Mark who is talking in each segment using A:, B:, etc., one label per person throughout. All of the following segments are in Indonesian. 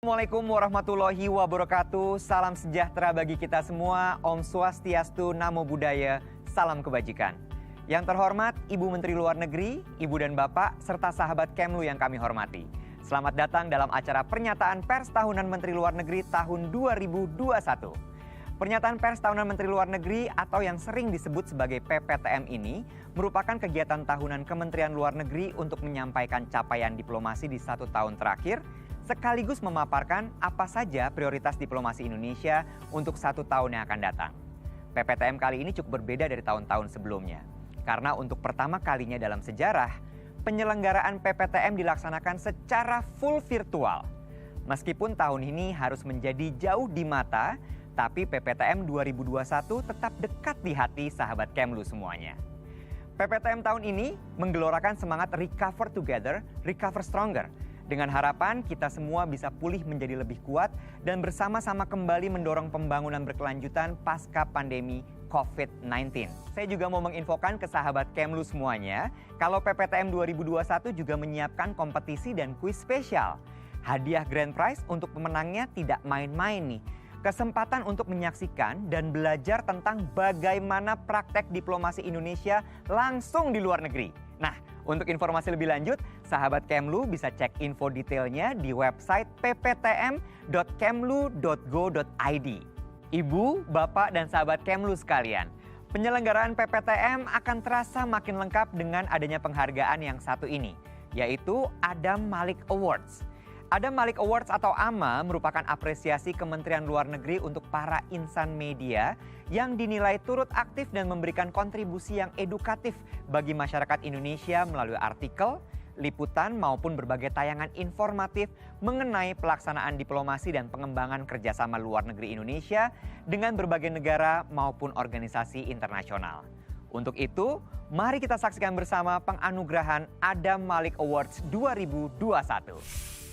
A: Assalamualaikum warahmatullahi wabarakatuh. Salam sejahtera bagi kita semua. Om Swastiastu, Namo Buddhaya, salam kebajikan. Yang terhormat Ibu Menteri Luar Negeri, Ibu dan Bapak, serta sahabat Kemlu yang kami hormati. Selamat datang dalam acara Pernyataan Pers Tahunan Menteri Luar Negeri tahun 2021. Pernyataan Pers Tahunan Menteri Luar Negeri atau yang sering disebut sebagai PPTM ini merupakan kegiatan tahunan Kementerian Luar Negeri untuk menyampaikan capaian diplomasi di 1 tahun terakhir, sekaligus memaparkan apa saja prioritas diplomasi Indonesia untuk 1 tahun yang akan datang. PPTM kali ini cukup berbeda dari tahun-tahun sebelumnya. Karena untuk pertama kalinya dalam sejarah, penyelenggaraan PPTM dilaksanakan secara full virtual. Meskipun tahun ini harus menjadi jauh di mata, tapi PPTM 2021 tetap dekat di hati sahabat Kemlu semuanya. PPTM tahun ini menggelorakan semangat Recover Together, Recover Stronger, dengan harapan kita semua bisa pulih menjadi lebih kuat dan bersama-sama kembali mendorong pembangunan berkelanjutan pasca pandemi COVID-19. Saya juga mau menginfokan ke sahabat Kemlu semuanya, kalau PPTM 2021 juga menyiapkan kompetisi dan kuis spesial. Hadiah grand prize untuk pemenangnya tidak main-main nih. Kesempatan untuk menyaksikan dan belajar tentang bagaimana praktek diplomasi Indonesia langsung di luar negeri. Nah, untuk informasi lebih lanjut, sahabat Kemlu bisa cek info detailnya di website pptm.kemlu.go.id. Ibu, Bapak, dan sahabat Kemlu sekalian, penyelenggaraan PPTM akan terasa makin lengkap dengan adanya penghargaan yang satu ini, yaitu Adam Malik Awards. Adam Malik Awards atau AMA merupakan apresiasi Kementerian Luar Negeri untuk para insan media yang dinilai turut aktif dan memberikan kontribusi yang edukatif bagi masyarakat Indonesia melalui artikel, liputan maupun berbagai tayangan informatif mengenai pelaksanaan diplomasi dan pengembangan kerjasama luar negeri Indonesia dengan berbagai negara maupun organisasi internasional. Untuk itu, mari kita saksikan bersama penganugerahan Adam Malik Awards 2021.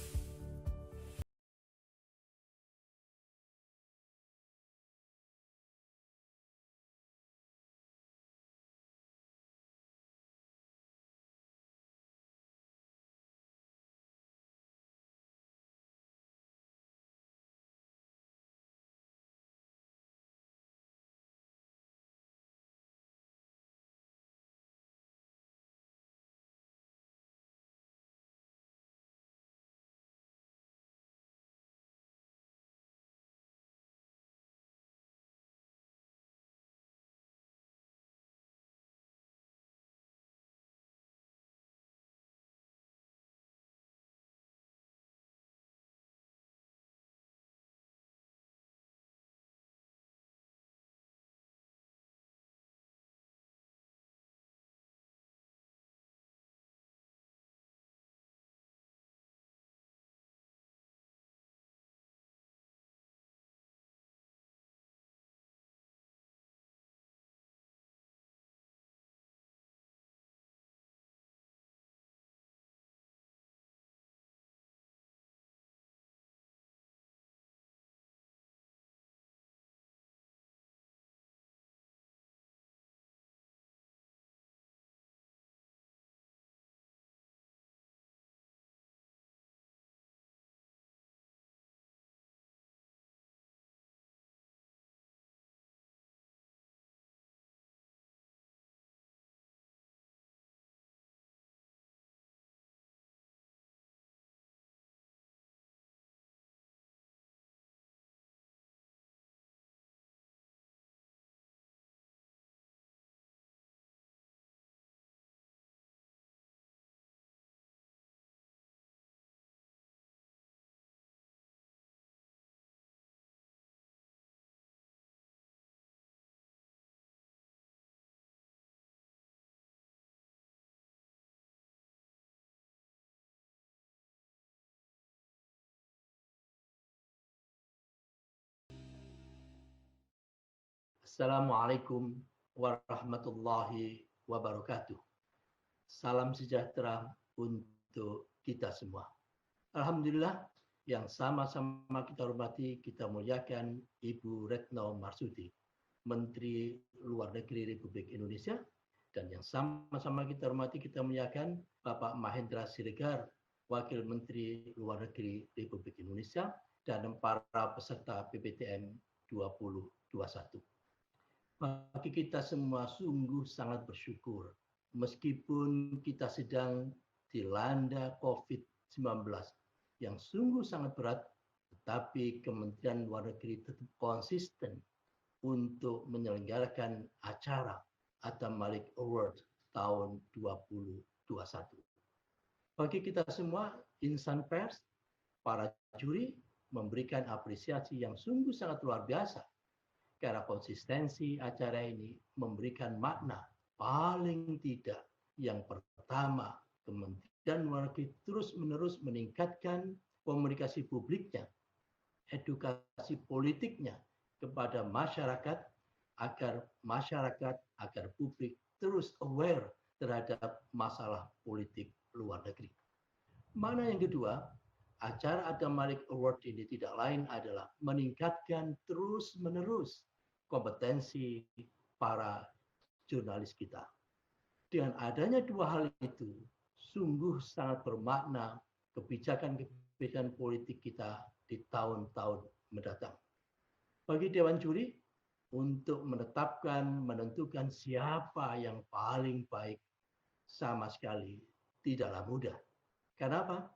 B: Assalamualaikum warahmatullahi wabarakatuh. Salam sejahtera untuk kita semua. Alhamdulillah, yang sama-sama kita hormati, kita muliakan Ibu Retno Marsudi, Menteri Luar Negeri Republik Indonesia, dan yang sama-sama kita hormati, kita muliakan Bapak Mahendra Siregar, Wakil Menteri Luar Negeri Republik Indonesia, dan para peserta PPTN 2021. Bagi kita semua sungguh sangat bersyukur, meskipun kita sedang dilanda COVID-19 yang sungguh sangat berat, tetapi Kementerian Luar Negeri tetap konsisten untuk menyelenggarakan acara Adam Malik Award tahun 2021. Bagi kita semua, insan pers, para juri memberikan apresiasi yang sungguh sangat luar biasa karena konsistensi acara ini memberikan makna paling tidak. Yang pertama, Kementerian Luar Negeri terus-menerus meningkatkan komunikasi publiknya, edukasi politiknya kepada masyarakat, agar publik terus aware terhadap masalah politik luar negeri. Mana yang kedua, acara Adam Malik Award ini tidak lain adalah meningkatkan terus-menerus kompetensi para jurnalis kita. Dengan adanya dua hal itu, sungguh sangat bermakna kebijakan-kebijakan politik kita di tahun-tahun mendatang. Bagi Dewan Juri, untuk menentukan siapa yang paling baik sama sekali tidaklah mudah. Kenapa?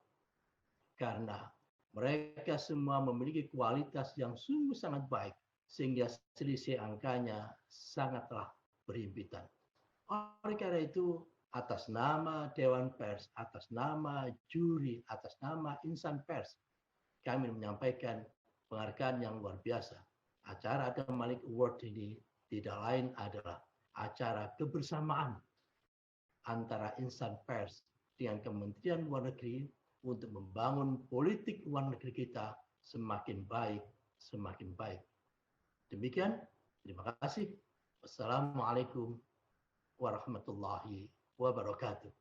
B: Karena mereka semua memiliki kualitas yang sungguh sangat baik, sehingga selisih angkanya sangatlah berhimpitan. Oleh karena itu, atas nama Dewan Pers, atas nama juri, atas nama insan pers, kami menyampaikan penghargaan yang luar biasa. Acara Adam Malik Award ini tidak lain adalah acara kebersamaan antara insan pers dengan Kementerian Luar Negeri untuk membangun politik luar negeri kita semakin baik, semakin baik. Demikian, terima kasih. Wassalamualaikum warahmatullahi wabarakatuh.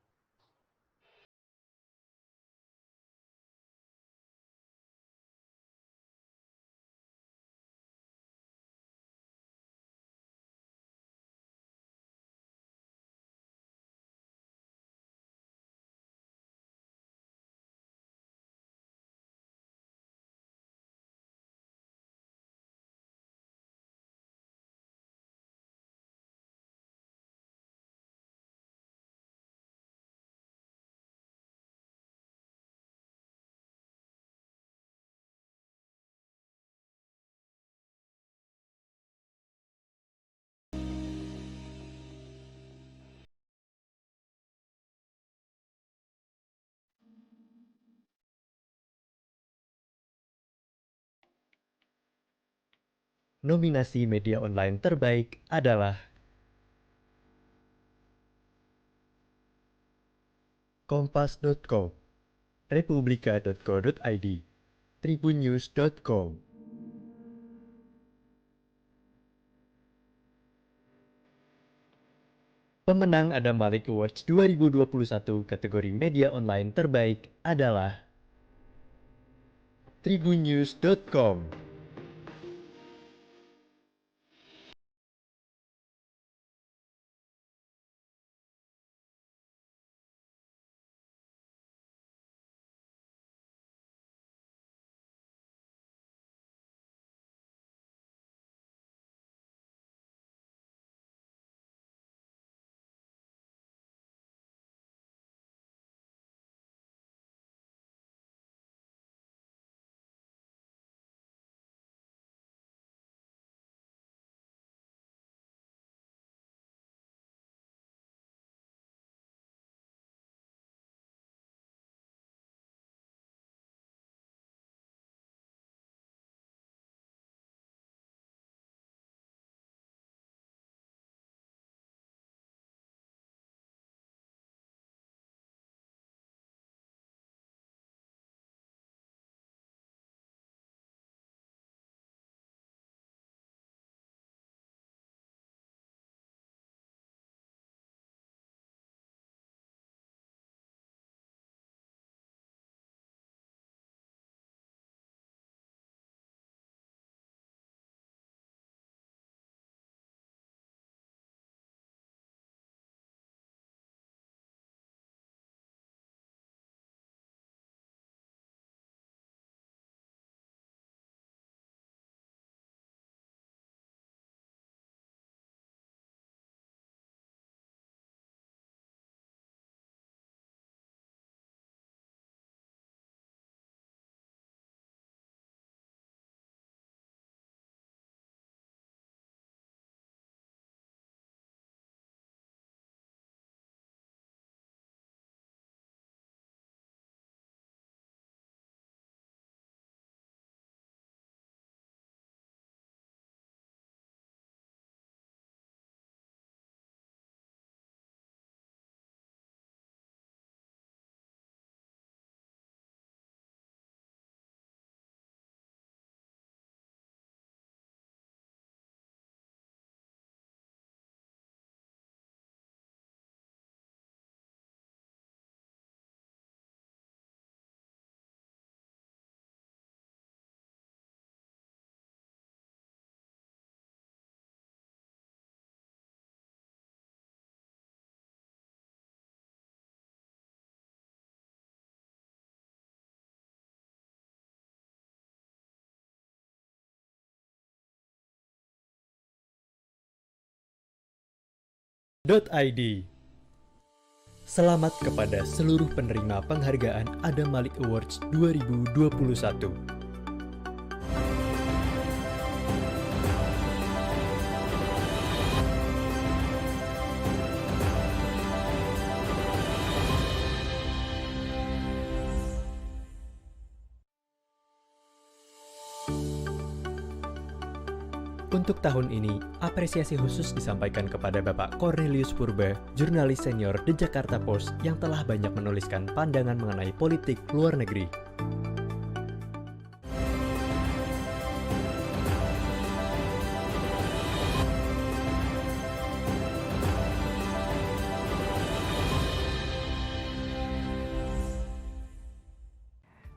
C: Nominasi media online terbaik adalah Kompas.com, Republika.co.id, Tribunnews.com. Pemenang Adam Malik Awards 2021 kategori media online terbaik adalah Tribunnews.com. id. Selamat kepada seluruh penerima penghargaan Adam Malik Awards 2021. Untuk tahun ini, apresiasi khusus disampaikan kepada Bapak Cornelius Purba, jurnalis senior The Jakarta Post yang telah banyak menuliskan pandangan mengenai politik luar negeri.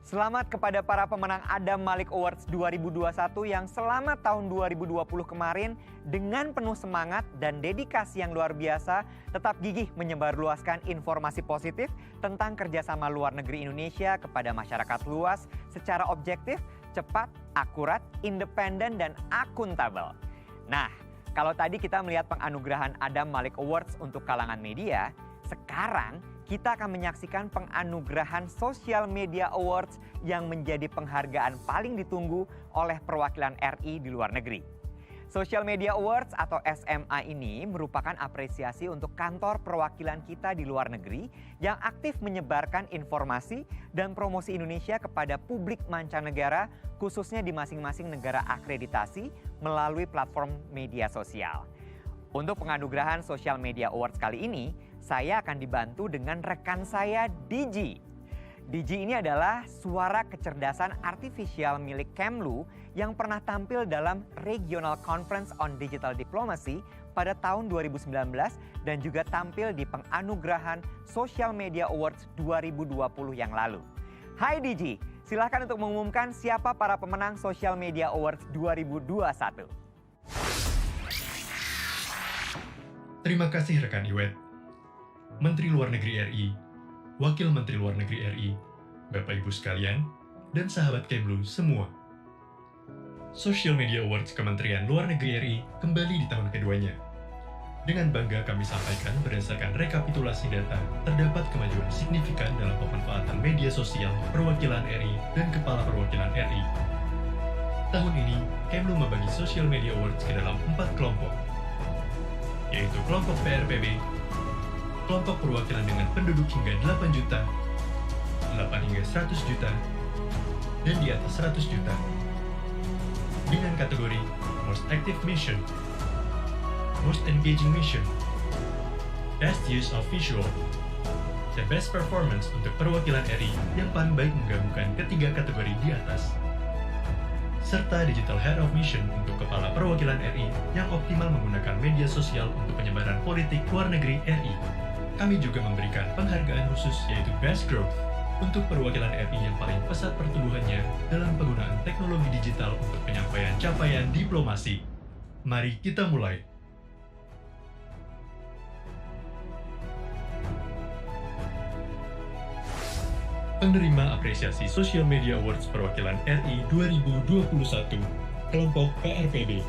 A: Selamat kepada para pemenang Adam Malik Awards 2021 yang selama tahun 2020 kemarin dengan penuh semangat dan dedikasi yang luar biasa tetap gigih menyebarluaskan informasi positif tentang kerjasama luar negeri Indonesia kepada masyarakat luas secara objektif, cepat, akurat, independen, dan akuntabel. Nah, kalau tadi kita melihat penganugerahan Adam Malik Awards untuk kalangan media, sekarang kita akan menyaksikan penganugerahan Social Media Awards yang menjadi penghargaan paling ditunggu oleh perwakilan RI di luar negeri. Social Media Awards atau SMA ini merupakan apresiasi untuk kantor perwakilan kita di luar negeri yang aktif menyebarkan informasi dan promosi Indonesia kepada publik mancanegara, khususnya di masing-masing negara akreditasi melalui platform media sosial. Untuk penganugerahan Social Media Awards kali ini, saya akan dibantu dengan rekan saya, Digi. Digi ini adalah suara kecerdasan artifisial milik Kemlu yang pernah tampil dalam Regional Conference on Digital Diplomacy pada tahun 2019 dan juga tampil di penganugerahan Social Media Awards 2020 yang lalu. Hai Digi, silahkan untuk mengumumkan siapa para pemenang Social Media Awards 2021.
D: Terima kasih rekan Iwet, Menteri Luar Negeri RI, Wakil Menteri Luar Negeri RI, Bapak Ibu sekalian, dan sahabat Kemlu semua. Social Media Awards Kementerian Luar Negeri RI kembali di tahun keduanya. Dengan bangga kami sampaikan berdasarkan rekapitulasi data, terdapat kemajuan signifikan dalam pemanfaatan media sosial perwakilan RI dan Kepala Perwakilan RI. Tahun ini, Kemlu membagi Social Media Awards ke dalam 4 kelompok, yaitu kelompok PRPB, kelompok perwakilan dengan penduduk hingga 8 juta, 8 hingga 100 juta, dan di atas 100 juta. Dengan kategori Most Active Mission, Most Engaging Mission, Best Use of Visual, dan Best Performance untuk perwakilan RI yang paling baik menggabungkan ketiga kategori di atas, serta Digital Head of Mission untuk Kepala Perwakilan RI yang optimal menggunakan media sosial untuk penyebaran politik luar negeri RI. Kami juga memberikan penghargaan khusus yaitu Best Growth untuk perwakilan RI yang paling pesat pertumbuhannya dalam penggunaan teknologi digital untuk penyampaian capaian diplomasi. Mari kita mulai. Penerima apresiasi Social Media Awards Perwakilan RI 2021, kelompok PRPB.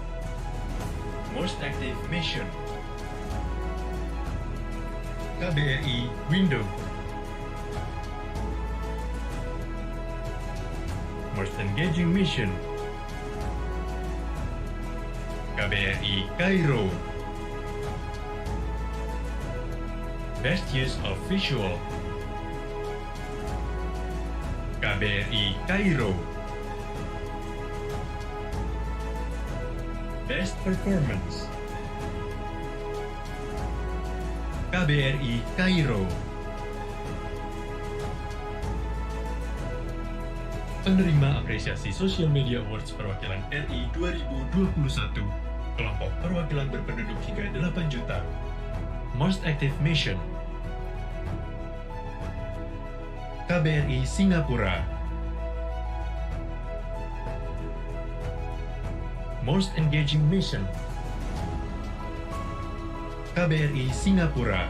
D: Most Active Mission, KBRI Window. Most Engaging Mission, KBRI Cairo. Best Use of Visual, KBRI Cairo. Best Performance, KBRI Cairo. Penerima apresiasi Social Media Awards Perwakilan RI 2021, kelompok perwakilan berpenduduk hingga 8 juta. Most Active Mission, KBRI Singapura. Most Engaging Mission, KBRI Singapura.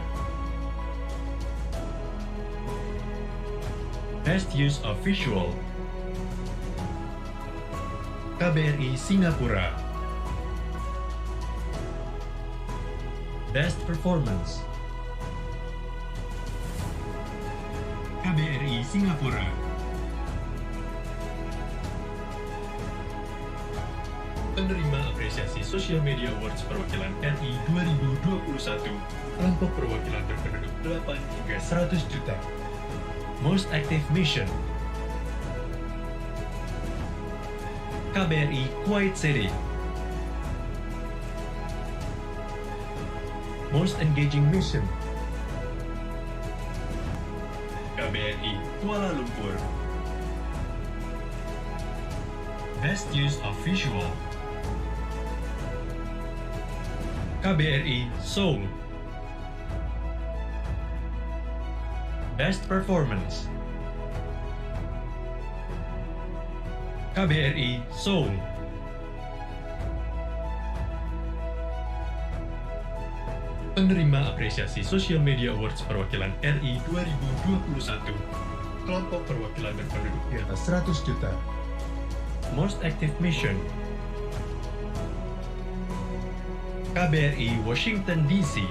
D: Best Use of Visual, KBRI Singapura. Best Performance. KBRI Singapura. Penerima apresiasi Social Media Awards Perwakilan RI 2021, kelompok perwakilan berpenduduk 8 hingga 100 juta. Most Active Mission. KBRI Kuwait City. Most Engaging Mission. KBRI Kuala Lumpur. Best Use of Visual. KBRI Seoul. Best Performance. KBRI Seoul. Penerima apresiasi Social Media Awards Perwakilan RI 2021, kelompok perwakilan berpenduduk di atas 100 juta. Most Active Mission. KBRI Washington DC.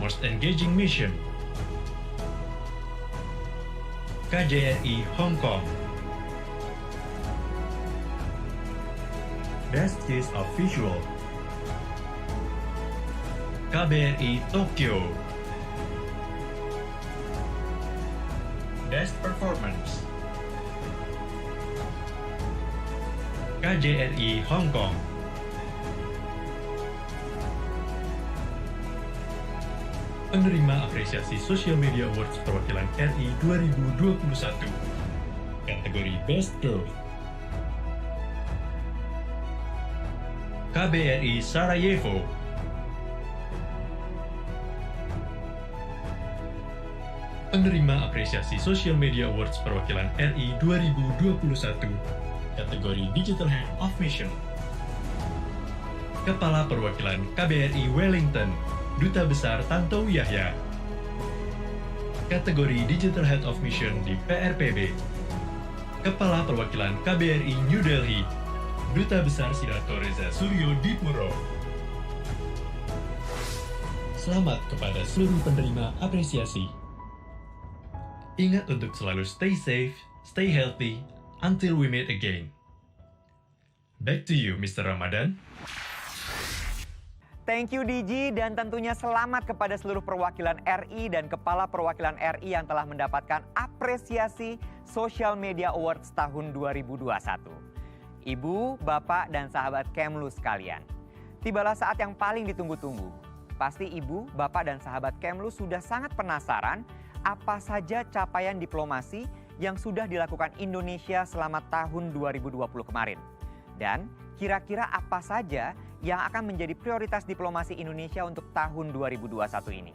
D: Most Engaging Mission. KJRI Hong Kong. Best Use of Visual. KBRI Tokyo. Best Performance. KJRI Hong Kong. Penerima apresiasi Social Media Awards Perwakilan RI 2021, kategori Best Growth. KBRI Sarajevo. Penerima apresiasi Social Media Awards Perwakilan RI 2021, kategori Digital Head of Mission. Kepala Perwakilan KBRI Wellington, Duta Besar Tantowi Yahya. Kategori Digital Head of Mission di PRPB. Kepala Perwakilan KBRI New Delhi, Duta Besar Sidarto Reza Suryo Dipuro. Selamat kepada seluruh penerima apresiasi. Ingat untuk selalu stay safe, stay healthy, until we meet again. Back to you, Mr. Ramadan.
A: Thank you Diji, dan tentunya selamat kepada seluruh perwakilan RI dan Kepala Perwakilan RI yang telah mendapatkan apresiasi Social Media Awards tahun 2021. Ibu, Bapak, dan sahabat Kemlu sekalian, tibalah saat yang paling ditunggu-tunggu. Pasti Ibu, Bapak, dan sahabat Kemlu sudah sangat penasaran apa saja capaian diplomasi yang sudah dilakukan Indonesia selama tahun 2020 kemarin. Dan kira-kira apa saja yang akan menjadi prioritas diplomasi Indonesia untuk tahun 2021 ini.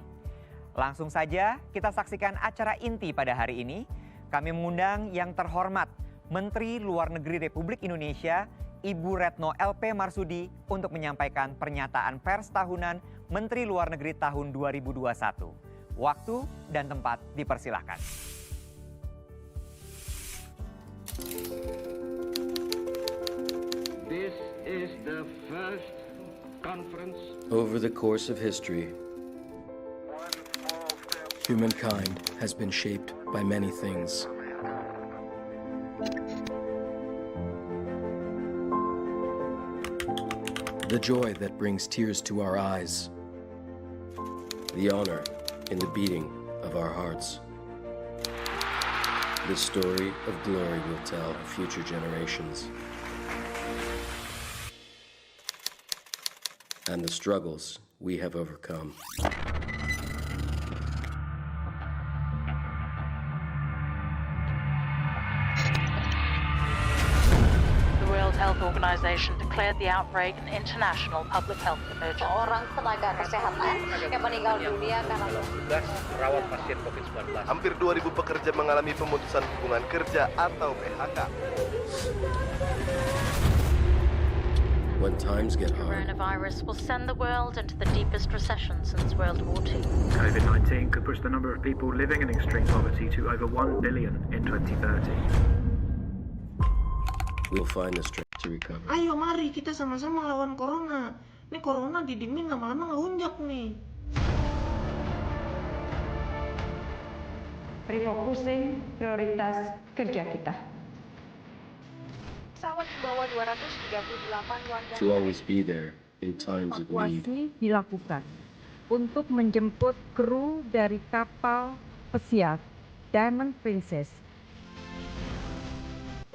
A: Langsung saja kita saksikan acara inti pada hari ini. Kami mengundang yang terhormat Menteri Luar Negeri Republik Indonesia, Ibu Retno LP Marsudi, untuk menyampaikan pernyataan pers tahunan Menteri Luar Negeri tahun 2021. Waktu dan tempat dipersilahkan.
E: This is the first conference.
F: Over the course of history, humankind has been shaped by many things. The joy that brings tears to our eyes, the honor in the beating of our hearts. The story of glory will tell future generations. And the struggles we have overcome.
G: The World Health Organization declared the outbreak an international public health emergency.
H: Orang tenaga kesehatan yang meninggal dunia karena
I: tugas merawat pasien COVID-19.
J: Hampir 2.000 pekerja mengalami pemutusan hubungan kerja atau PHK.
F: When times get hard,
G: Coronavirus will send the world into the deepest recession since World War II.
K: COVID-19 could push the number of people living in extreme poverty to over 1 billion in 2030.
F: we'll find the strength to recover.
L: Ayo mari kita sama-sama lawan corona. Ini corona didiemin lama-lama ngelunjak nih.
M: Refocusing prioritas kerja kita.
G: Pesawat membawa 238 warga.
F: To always be there in times of need.
M: Evakuasi dilakukan untuk menjemput kru dari kapal pesiar Diamond Princess.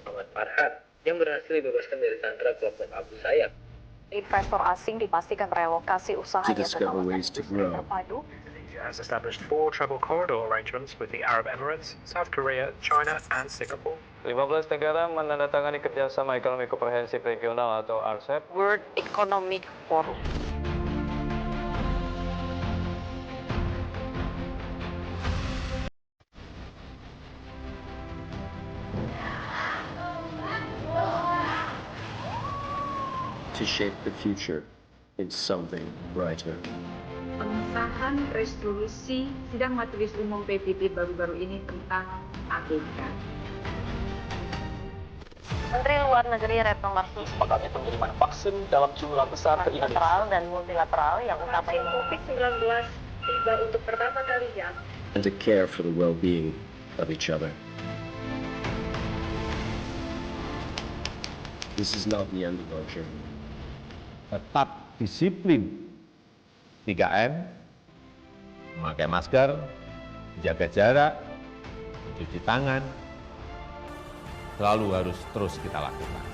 I: Muhammad Farhad yang berhasil dibebaskan dari sandera kelompok Abu Sayyaf.
H: Investor asing dipastikan relokasi
F: To
H: usahanya ke
F: discover
H: kawasan
F: ways to
H: industri
F: grow.
H: terpadu.
K: Has established 4 travel corridor arrangements with the Arab Emirates, South Korea, China, and Singapore.
N: 15 negara menandatangani kerjasama ekonomi komprehensif regional atau RCEP.
H: World Economic Forum.
F: To shape the future in something brighter.
M: Pengesahan resolusi sidang majelis umum PBB baru-baru ini tentang ABK.
H: Menteri Luar Negeri Retno Marsudi
O: sepakatnya pengiriman vaksin dalam jumlah besar ke Indonesia.
H: bilateral dan multilateral yang utama
M: COVID-19 tiba untuk pertama kalinya.
F: And to care for the well-being of each other. This is not the end of our journey.
P: Tetap disiplin 3M, memakai masker, jaga jarak, cuci tangan, selalu harus terus kita lakukan.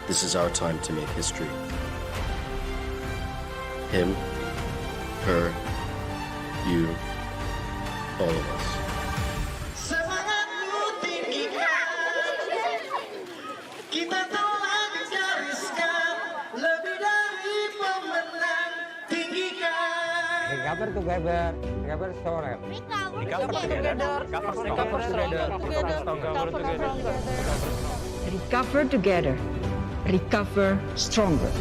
F: This is our time to make history. Him, her, you, all of us.
L: Semangatmu tinggikan, kita telah digariskan lebih dari pemenang, tinggikan.
Q: Recover together, recover stronger.
L: Recover together, recover stronger.
M: Recover together, recover stronger.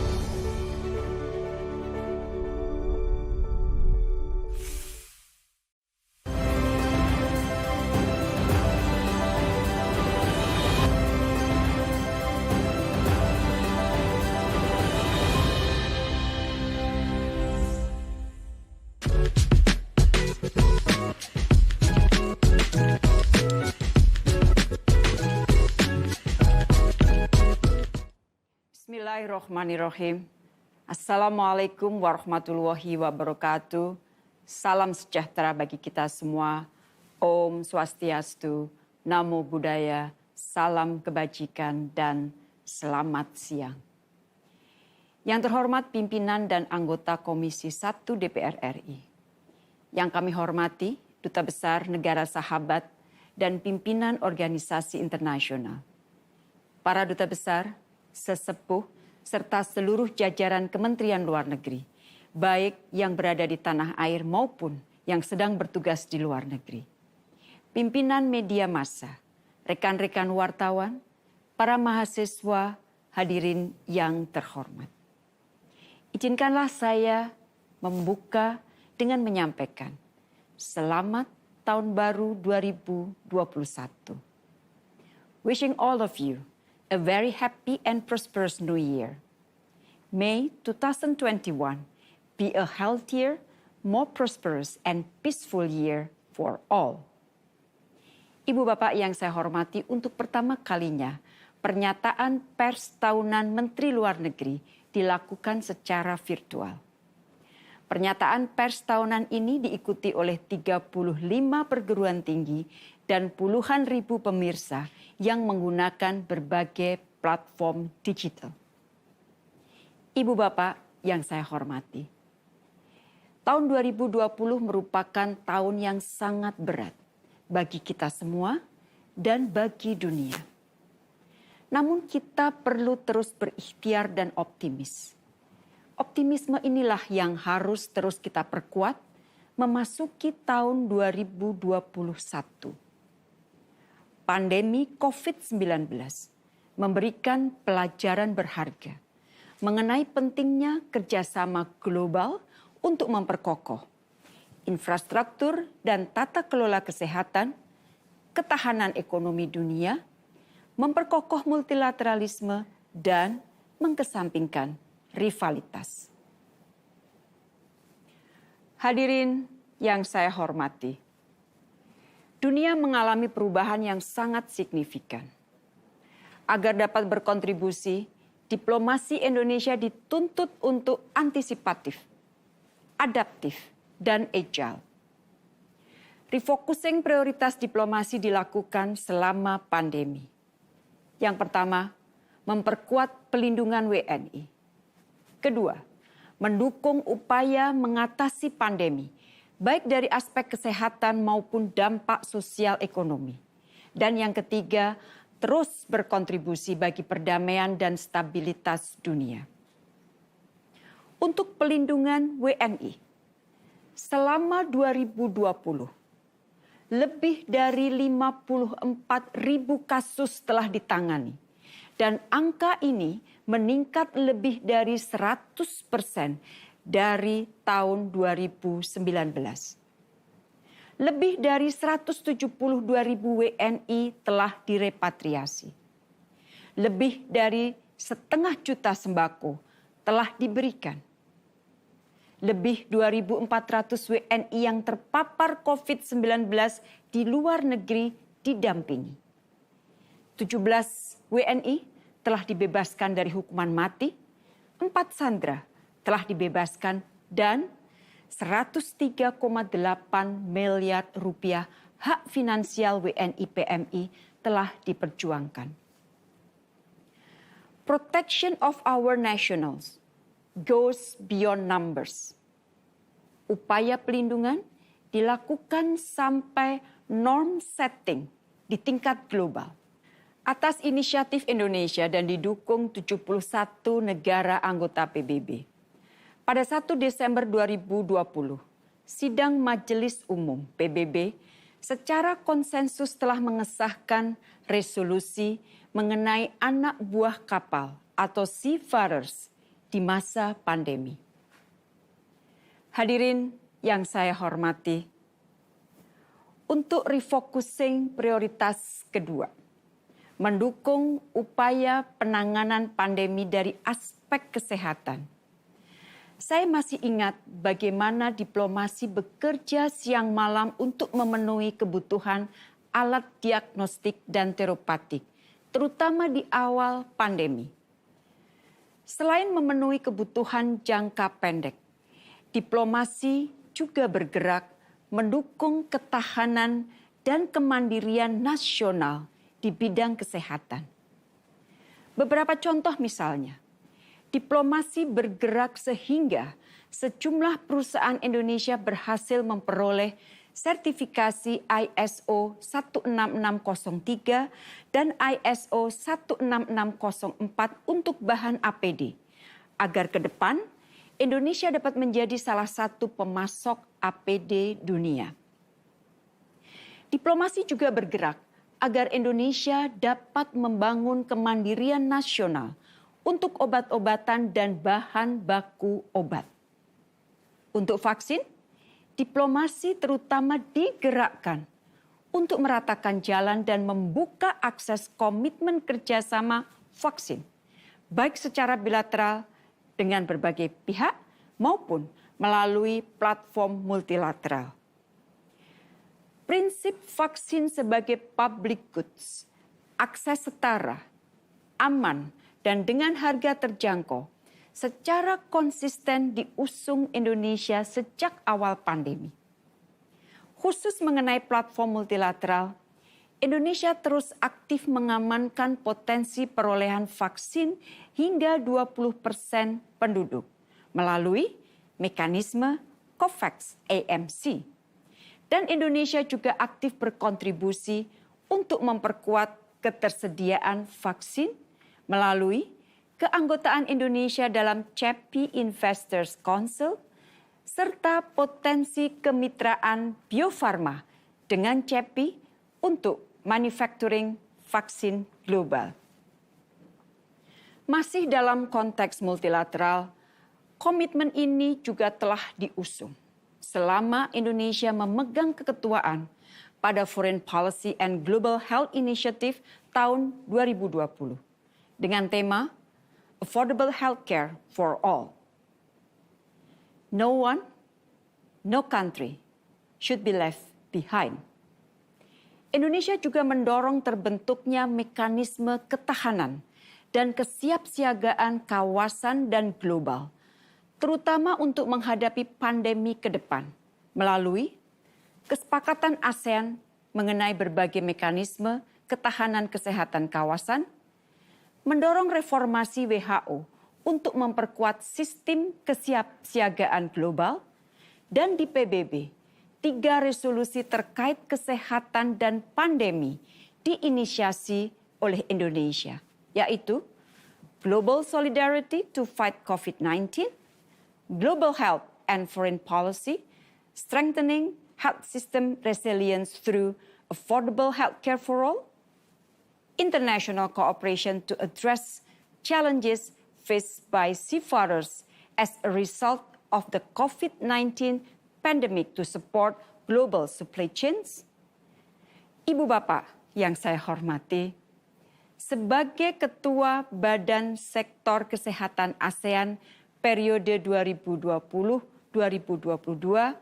M: Bismillahirrahmanirrahim. Assalamualaikum warahmatullahi wabarakatuh. Salam sejahtera bagi kita semua. Om Swastiastu, Namo Buddhaya, salam kebajikan dan selamat siang. Yang terhormat pimpinan dan anggota Komisi 1 DPR RI. Yang kami hormati Duta Besar Negara Sahabat dan pimpinan organisasi internasional. Para Duta Besar, sesepuh, serta seluruh jajaran Kementerian Luar Negeri, baik yang berada di tanah air maupun yang sedang bertugas di luar negeri. Pimpinan media massa, rekan-rekan wartawan, para mahasiswa, hadirin yang terhormat. Izinkanlah saya membuka dengan menyampaikan selamat Tahun Baru 2021. Wishing all of you a very happy and prosperous New Year. May 2021 be a healthier, more prosperous and peaceful year for all. Ibu Bapak yang saya hormati, untuk pertama kalinya pernyataan pers tahunan Menteri Luar Negeri dilakukan secara virtual. Pernyataan pers tahunan ini diikuti oleh 35 perguruan tinggi dan puluhan ribu pemirsa yang menggunakan berbagai platform digital. Ibu Bapak yang saya hormati, tahun 2020 merupakan tahun yang sangat berat bagi kita semua dan bagi dunia. Namun kita perlu terus berikhtiar dan optimis. Optimisme inilah yang harus terus kita perkuat memasuki tahun 2021. Pandemi COVID-19 memberikan pelajaran berharga mengenai pentingnya kerjasama global untuk memperkokoh infrastruktur dan tata kelola kesehatan, ketahanan ekonomi dunia, memperkokoh multilateralisme, dan mengesampingkan rivalitas. Hadirin yang saya hormati, dunia mengalami perubahan yang sangat signifikan. Agar dapat berkontribusi, diplomasi Indonesia dituntut untuk antisipatif, adaptif, dan agile. Refocusing prioritas diplomasi dilakukan selama pandemi. Yang pertama, memperkuat pelindungan WNI. Kedua, mendukung upaya mengatasi pandemi, baik dari aspek kesehatan maupun dampak sosial ekonomi. Dan yang ketiga, terus berkontribusi bagi perdamaian dan stabilitas dunia. Untuk pelindungan WNI, selama 2020, lebih dari 54.000 kasus telah ditangani. Dan angka ini meningkat lebih dari 100% dari tahun 2019. Lebih dari 172.000 WNI telah direpatriasi. Lebih dari 500.000 sembako telah diberikan. Lebih 2.400 WNI yang terpapar COVID-19 di luar negeri didampingi. 17 WNI telah dibebaskan dari hukuman mati, 4 sandera telah dibebaskan, dan 103,8 miliar rupiah hak finansial WNI PMI telah diperjuangkan. Protection of our nationals goes beyond numbers. Upaya pelindungan dilakukan sampai norm setting di tingkat global. Atas inisiatif Indonesia dan didukung 71 negara anggota PBB. Pada 1 Desember 2020, Sidang Majelis Umum PBB secara konsensus telah mengesahkan resolusi mengenai anak buah kapal atau seafarers di masa pandemi. Hadirin yang saya hormati, untuk refocusing prioritas kedua, mendukung upaya penanganan pandemi dari aspek kesehatan. Saya masih ingat bagaimana diplomasi bekerja siang malam untuk memenuhi kebutuhan alat diagnostik dan terapatik, terutama di awal pandemi. Selain memenuhi kebutuhan jangka pendek, diplomasi juga bergerak mendukung ketahanan dan kemandirian nasional di bidang kesehatan. Beberapa contoh misalnya, diplomasi bergerak sehingga sejumlah perusahaan Indonesia berhasil memperoleh sertifikasi ISO 16603 dan ISO 16604 untuk bahan APD, agar ke depan Indonesia dapat menjadi salah satu pemasok APD dunia. Diplomasi juga bergerak agar Indonesia dapat membangun kemandirian nasional untuk obat-obatan dan bahan baku obat. Untuk vaksin, diplomasi terutama digerakkan untuk meratakan jalan dan membuka akses komitmen kerjasama vaksin, baik secara bilateral dengan berbagai pihak maupun melalui platform multilateral. Prinsip vaksin sebagai public goods, akses setara, aman, dan dengan harga terjangkau secara konsisten diusung Indonesia sejak awal pandemi. Khusus mengenai platform multilateral, Indonesia terus aktif mengamankan potensi perolehan vaksin hingga 20% penduduk melalui mekanisme COVAX AMC. Dan Indonesia juga aktif berkontribusi untuk memperkuat ketersediaan vaksin melalui keanggotaan Indonesia dalam CEPI Investors Council serta potensi kemitraan Bio Farma dengan CEPI untuk manufacturing vaksin global. Masih dalam konteks multilateral, komitmen ini juga telah diusung selama Indonesia memegang keketuaan pada Foreign Policy and Global Health Initiative tahun 2020 dengan tema affordable healthcare for all. No one, no country should be left behind. Indonesia juga mendorong terbentuknya mekanisme ketahanan dan kesiapsiagaan kawasan dan global, terutama untuk menghadapi pandemi ke depan, melalui kesepakatan ASEAN mengenai berbagai mekanisme ketahanan kesehatan kawasan, mendorong reformasi WHO untuk memperkuat sistem kesiapsiagaan global, dan di PBB, 3 resolusi terkait kesehatan dan pandemi diinisiasi oleh Indonesia, yaitu Global Solidarity to Fight COVID-19, Global Health and Foreign Policy, Strengthening Health System Resilience through Affordable Healthcare for All, International Cooperation to Address Challenges Faced by Seafarers as a Result of the COVID-19 Pandemic to Support Global Supply Chains. Ibu Bapak yang saya hormati, sebagai Ketua Badan Sektor Kesehatan ASEAN periode 2020-2022,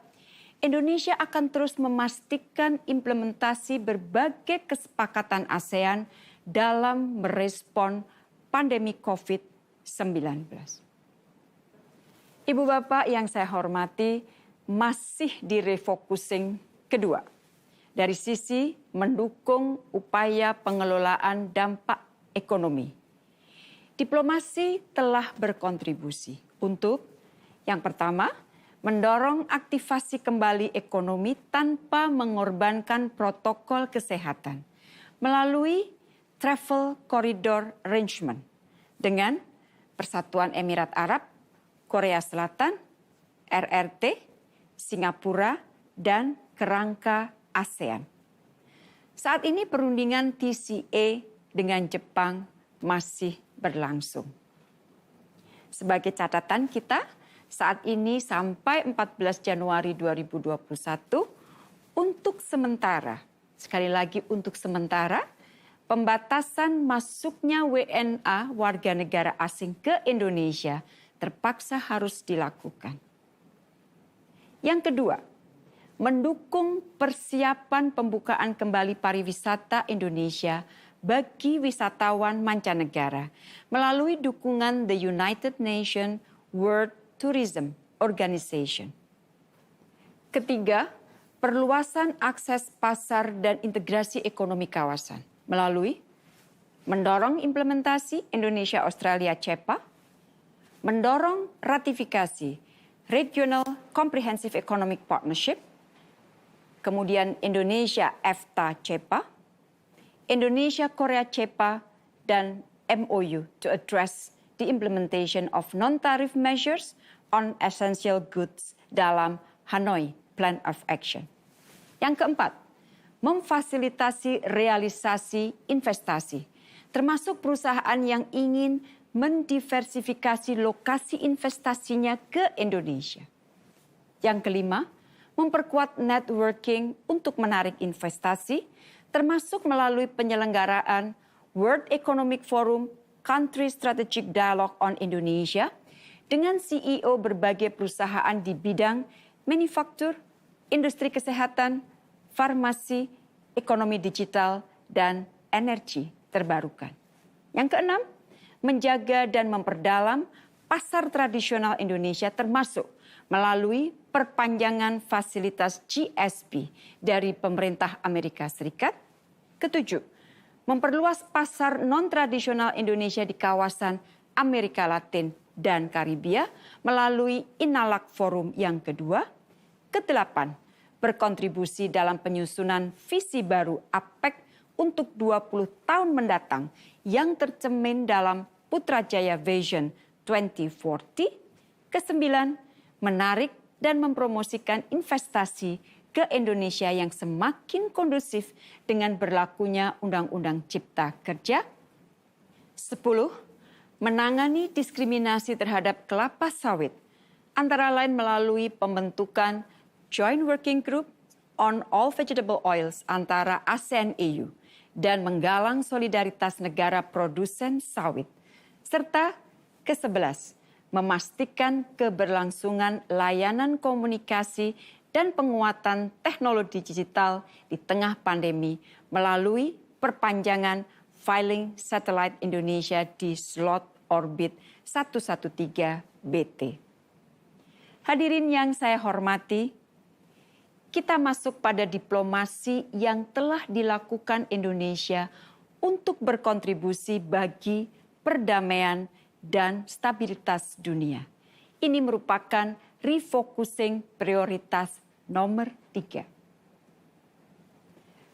M: Indonesia akan terus memastikan implementasi berbagai kesepakatan ASEAN dalam merespon pandemi COVID-19. Ibu Bapak yang saya hormati, masih di refocusing kedua. Dari sisi mendukung upaya pengelolaan dampak ekonomi. Diplomasi telah berkontribusi untuk yang pertama, mendorong aktivasi kembali ekonomi tanpa mengorbankan protokol kesehatan melalui Travel Corridor Arrangement dengan Persatuan Emirat Arab, Korea Selatan, RRT, Singapura, dan kerangka ASEAN. Saat ini perundingan TCA dengan Jepang masih berlangsung. Sebagai catatan kita, saat ini sampai 14 Januari 2021, untuk sementara, sekali lagi untuk sementara, pembatasan masuknya WNA warga negara asing ke Indonesia terpaksa harus dilakukan. Yang kedua, mendukung persiapan pembukaan kembali pariwisata Indonesia bagi wisatawan mancanegara melalui dukungan The United Nations World Tourism Organization. Ketiga, perluasan akses pasar dan integrasi ekonomi kawasan melalui mendorong implementasi Indonesia-Australia CEPA, mendorong ratifikasi Regional Comprehensive Economic Partnership, kemudian Indonesia EFTA CEPA, Indonesia Korea CEPA, dan MOU to address the implementation of non-tariff measures on essential goods dalam Hanoi Plan of Action. Yang keempat, memfasilitasi realisasi investasi, termasuk perusahaan yang ingin mendiversifikasi lokasi investasinya ke Indonesia. Yang kelima, memperkuat networking untuk menarik investasi, termasuk melalui penyelenggaraan World Economic Forum Country Strategic Dialogue on Indonesia dengan CEO berbagai perusahaan di bidang manufaktur, industri kesehatan, farmasi, ekonomi digital, dan energi terbarukan. Yang keenam, menjaga dan memperdalam pasar tradisional Indonesia termasuk melalui perpanjangan fasilitas GSP dari pemerintah Amerika Serikat. Ketujuh, memperluas pasar non-tradisional Indonesia di kawasan Amerika Latin dan Karibia melalui INALAK Forum yang kedua. Kedelapan, berkontribusi dalam penyusunan visi baru APEC untuk 20 tahun mendatang yang tercermin dalam Putrajaya Vision 2040. Kesembilan, menarik dan mempromosikan investasi ke Indonesia yang semakin kondusif dengan berlakunya Undang-Undang Cipta Kerja. 10. Menangani diskriminasi terhadap kelapa sawit, antara lain melalui pembentukan Joint Working Group on All Vegetable Oils antara ASEAN EU dan menggalang solidaritas negara produsen sawit, serta Ke-11, memastikan keberlangsungan layanan komunikasi dan penguatan teknologi digital di tengah pandemi melalui perpanjangan filing satelit Indonesia di slot orbit 113 BT. Hadirin yang saya hormati, kita masuk pada diplomasi yang telah dilakukan Indonesia untuk berkontribusi bagi perdamaian dan stabilitas dunia. Ini merupakan refocusing prioritas nomor 3.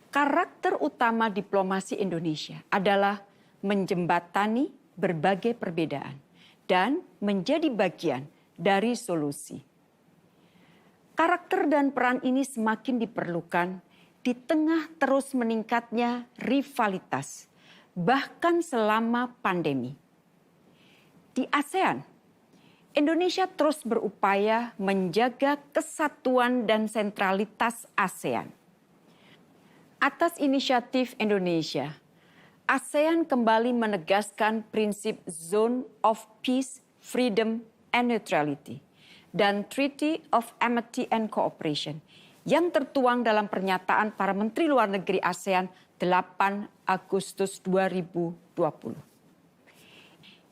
M: Karakter utama diplomasi Indonesia adalah menjembatani berbagai perbedaan dan menjadi bagian dari solusi. Karakter dan peran ini semakin diperlukan di tengah terus meningkatnya rivalitas, bahkan selama pandemi. Di ASEAN, Indonesia terus berupaya menjaga kesatuan dan sentralitas ASEAN. Atas inisiatif Indonesia, ASEAN kembali menegaskan prinsip Zone of Peace, Freedom, and Neutrality dan Treaty of Amity and Cooperation yang tertuang dalam pernyataan para Menteri Luar Negeri ASEAN 8 Agustus 2020.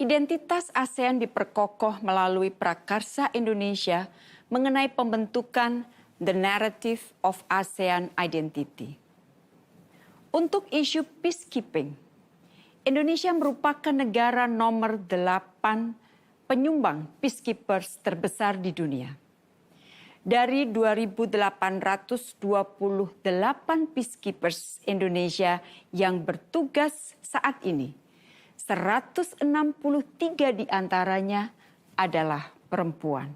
M: Identitas ASEAN diperkokoh melalui prakarsa Indonesia mengenai pembentukan The Narrative of ASEAN Identity. Untuk isu peacekeeping, Indonesia merupakan negara nomor 8 penyumbang peacekeepers terbesar di dunia. Dari 2.828 peacekeepers Indonesia yang bertugas saat ini, 163 di antaranya adalah perempuan.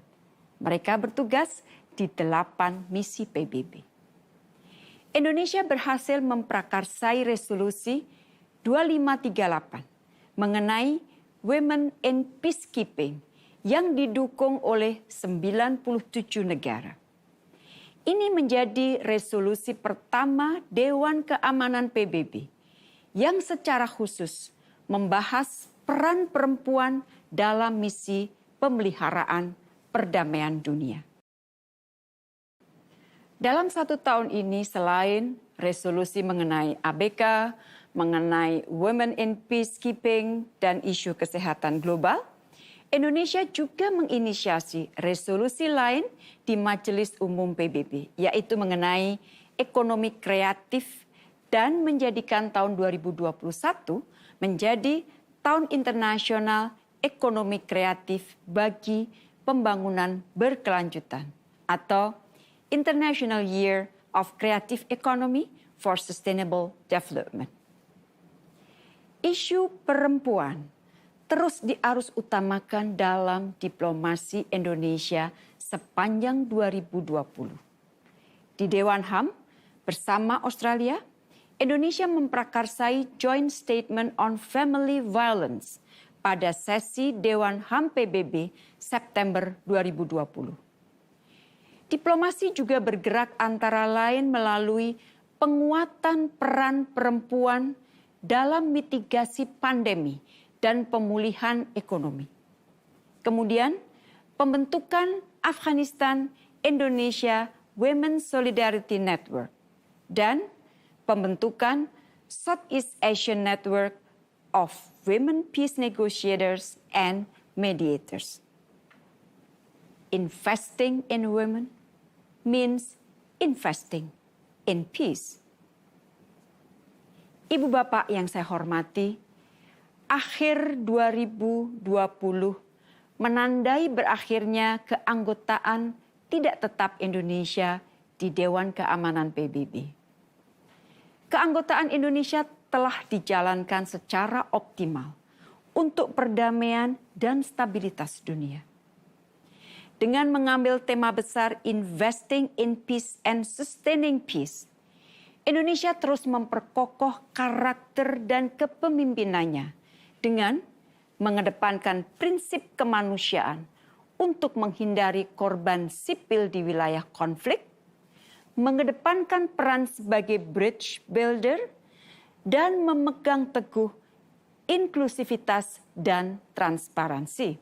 M: Mereka bertugas di 8 misi PBB. Indonesia berhasil memprakarsai resolusi 2538 mengenai Women in Peacekeeping yang didukung oleh 97 negara. Ini menjadi resolusi pertama Dewan Keamanan PBB yang secara khusus membahas peran perempuan dalam misi pemeliharaan perdamaian dunia. Dalam 1 tahun ini, selain resolusi mengenai ABK, mengenai Women in Peacekeeping, dan isu kesehatan global, Indonesia juga menginisiasi resolusi lain di Majelis Umum PBB, yaitu mengenai ekonomi kreatif dan menjadikan tahun 2021 menjadi Tahun Internasional Ekonomi Kreatif bagi Pembangunan Berkelanjutan atau International Year of Creative Economy for Sustainable Development. Isu perempuan terus diarus utamakan dalam diplomasi Indonesia sepanjang 2020. Di Dewan HAM bersama Australia, Indonesia memprakarsai Joint Statement on Family Violence pada sesi Dewan HAM PBB September 2020. Diplomasi juga bergerak antara lain melalui penguatan peran perempuan dalam mitigasi pandemi dan pemulihan ekonomi. Kemudian, pembentukan Afghanistan Indonesia Women Solidarity Network dan pembentukan Southeast Asian Network of Women Peace Negotiators and Mediators. Investing in women means investing in peace. Ibu bapak yang saya hormati, akhir 2020 menandai berakhirnya keanggotaan tidak tetap Indonesia di Dewan Keamanan PBB. Keanggotaan Indonesia telah dijalankan secara optimal untuk perdamaian dan stabilitas dunia. Dengan mengambil tema besar Investing in Peace and Sustaining Peace, Indonesia terus memperkokoh karakter dan kepemimpinannya dengan mengedepankan prinsip kemanusiaan untuk menghindari korban sipil di wilayah konflik, mengedepankan peran sebagai bridge builder, dan memegang teguh inklusivitas, dan transparansi.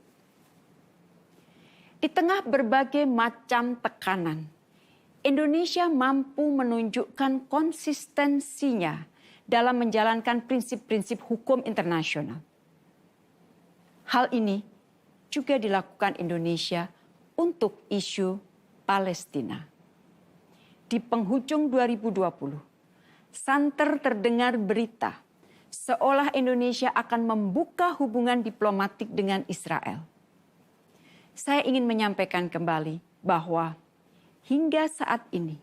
M: Di tengah berbagai macam tekanan, Indonesia mampu menunjukkan konsistensinya dalam menjalankan prinsip-prinsip hukum internasional. Hal ini juga dilakukan Indonesia untuk isu Palestina. Di penghujung 2020, santer terdengar berita seolah Indonesia akan membuka hubungan diplomatik dengan Israel. Saya ingin menyampaikan kembali bahwa hingga saat ini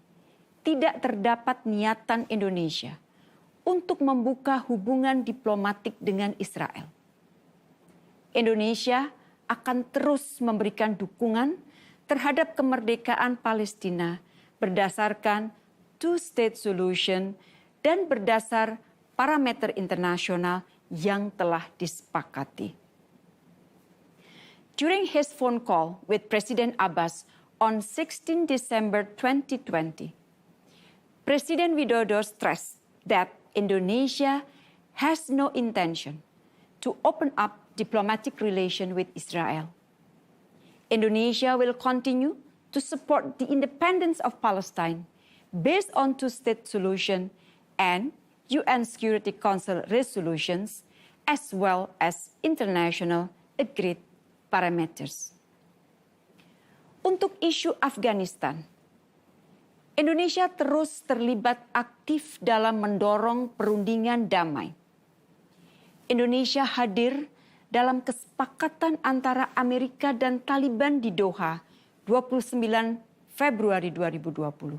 M: tidak terdapat niatan Indonesia untuk membuka hubungan diplomatik dengan Israel. Indonesia akan terus memberikan dukungan terhadap kemerdekaan Palestina berdasarkan two-state solution dan berdasar parameter internasional yang telah disepakati. During his phone call with President Abbas on 16 December 2020, President Widodo stressed that Indonesia has no intention to open up diplomatic relations with Israel. Indonesia will continue to support the independence of Palestine based on two-state solution and UN Security Council resolutions, as well as international agreed parameters. Untuk isu Afghanistan, Indonesia terus terlibat aktif dalam mendorong perundingan damai. Indonesia hadir dalam kesepakatan antara Amerika dan Taliban di Doha 29 Februari 2020.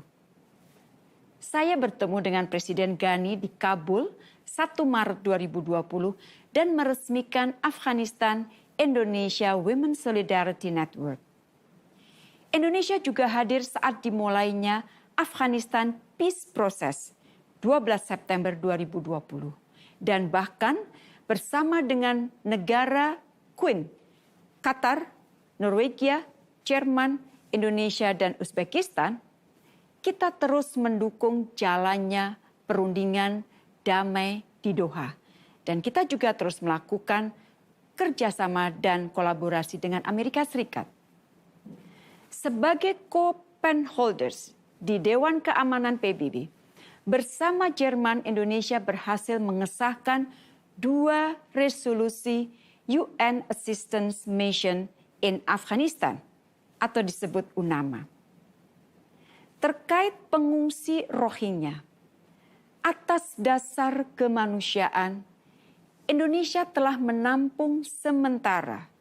M: Saya bertemu dengan Presiden Ghani di Kabul 1 Maret 2020 dan meresmikan Afghanistan Indonesia Women Solidarity Network. Indonesia juga hadir saat dimulainya Afghanistan Peace Process 12 September 2020 dan bahkan bersama dengan negara Queen, Qatar, Norwegia, Jerman, Indonesia, dan Uzbekistan, kita terus mendukung jalannya perundingan damai di Doha. Dan kita juga terus melakukan kerjasama dan kolaborasi dengan Amerika Serikat. Sebagai co-pen holders di Dewan Keamanan PBB, bersama Jerman, Indonesia berhasil mengesahkan 2 resolusi UN Assistance Mission in Afghanistan atau disebut UNAMA. Terkait pengungsi Rohingya, atas dasar kemanusiaan, Indonesia telah menampung sementara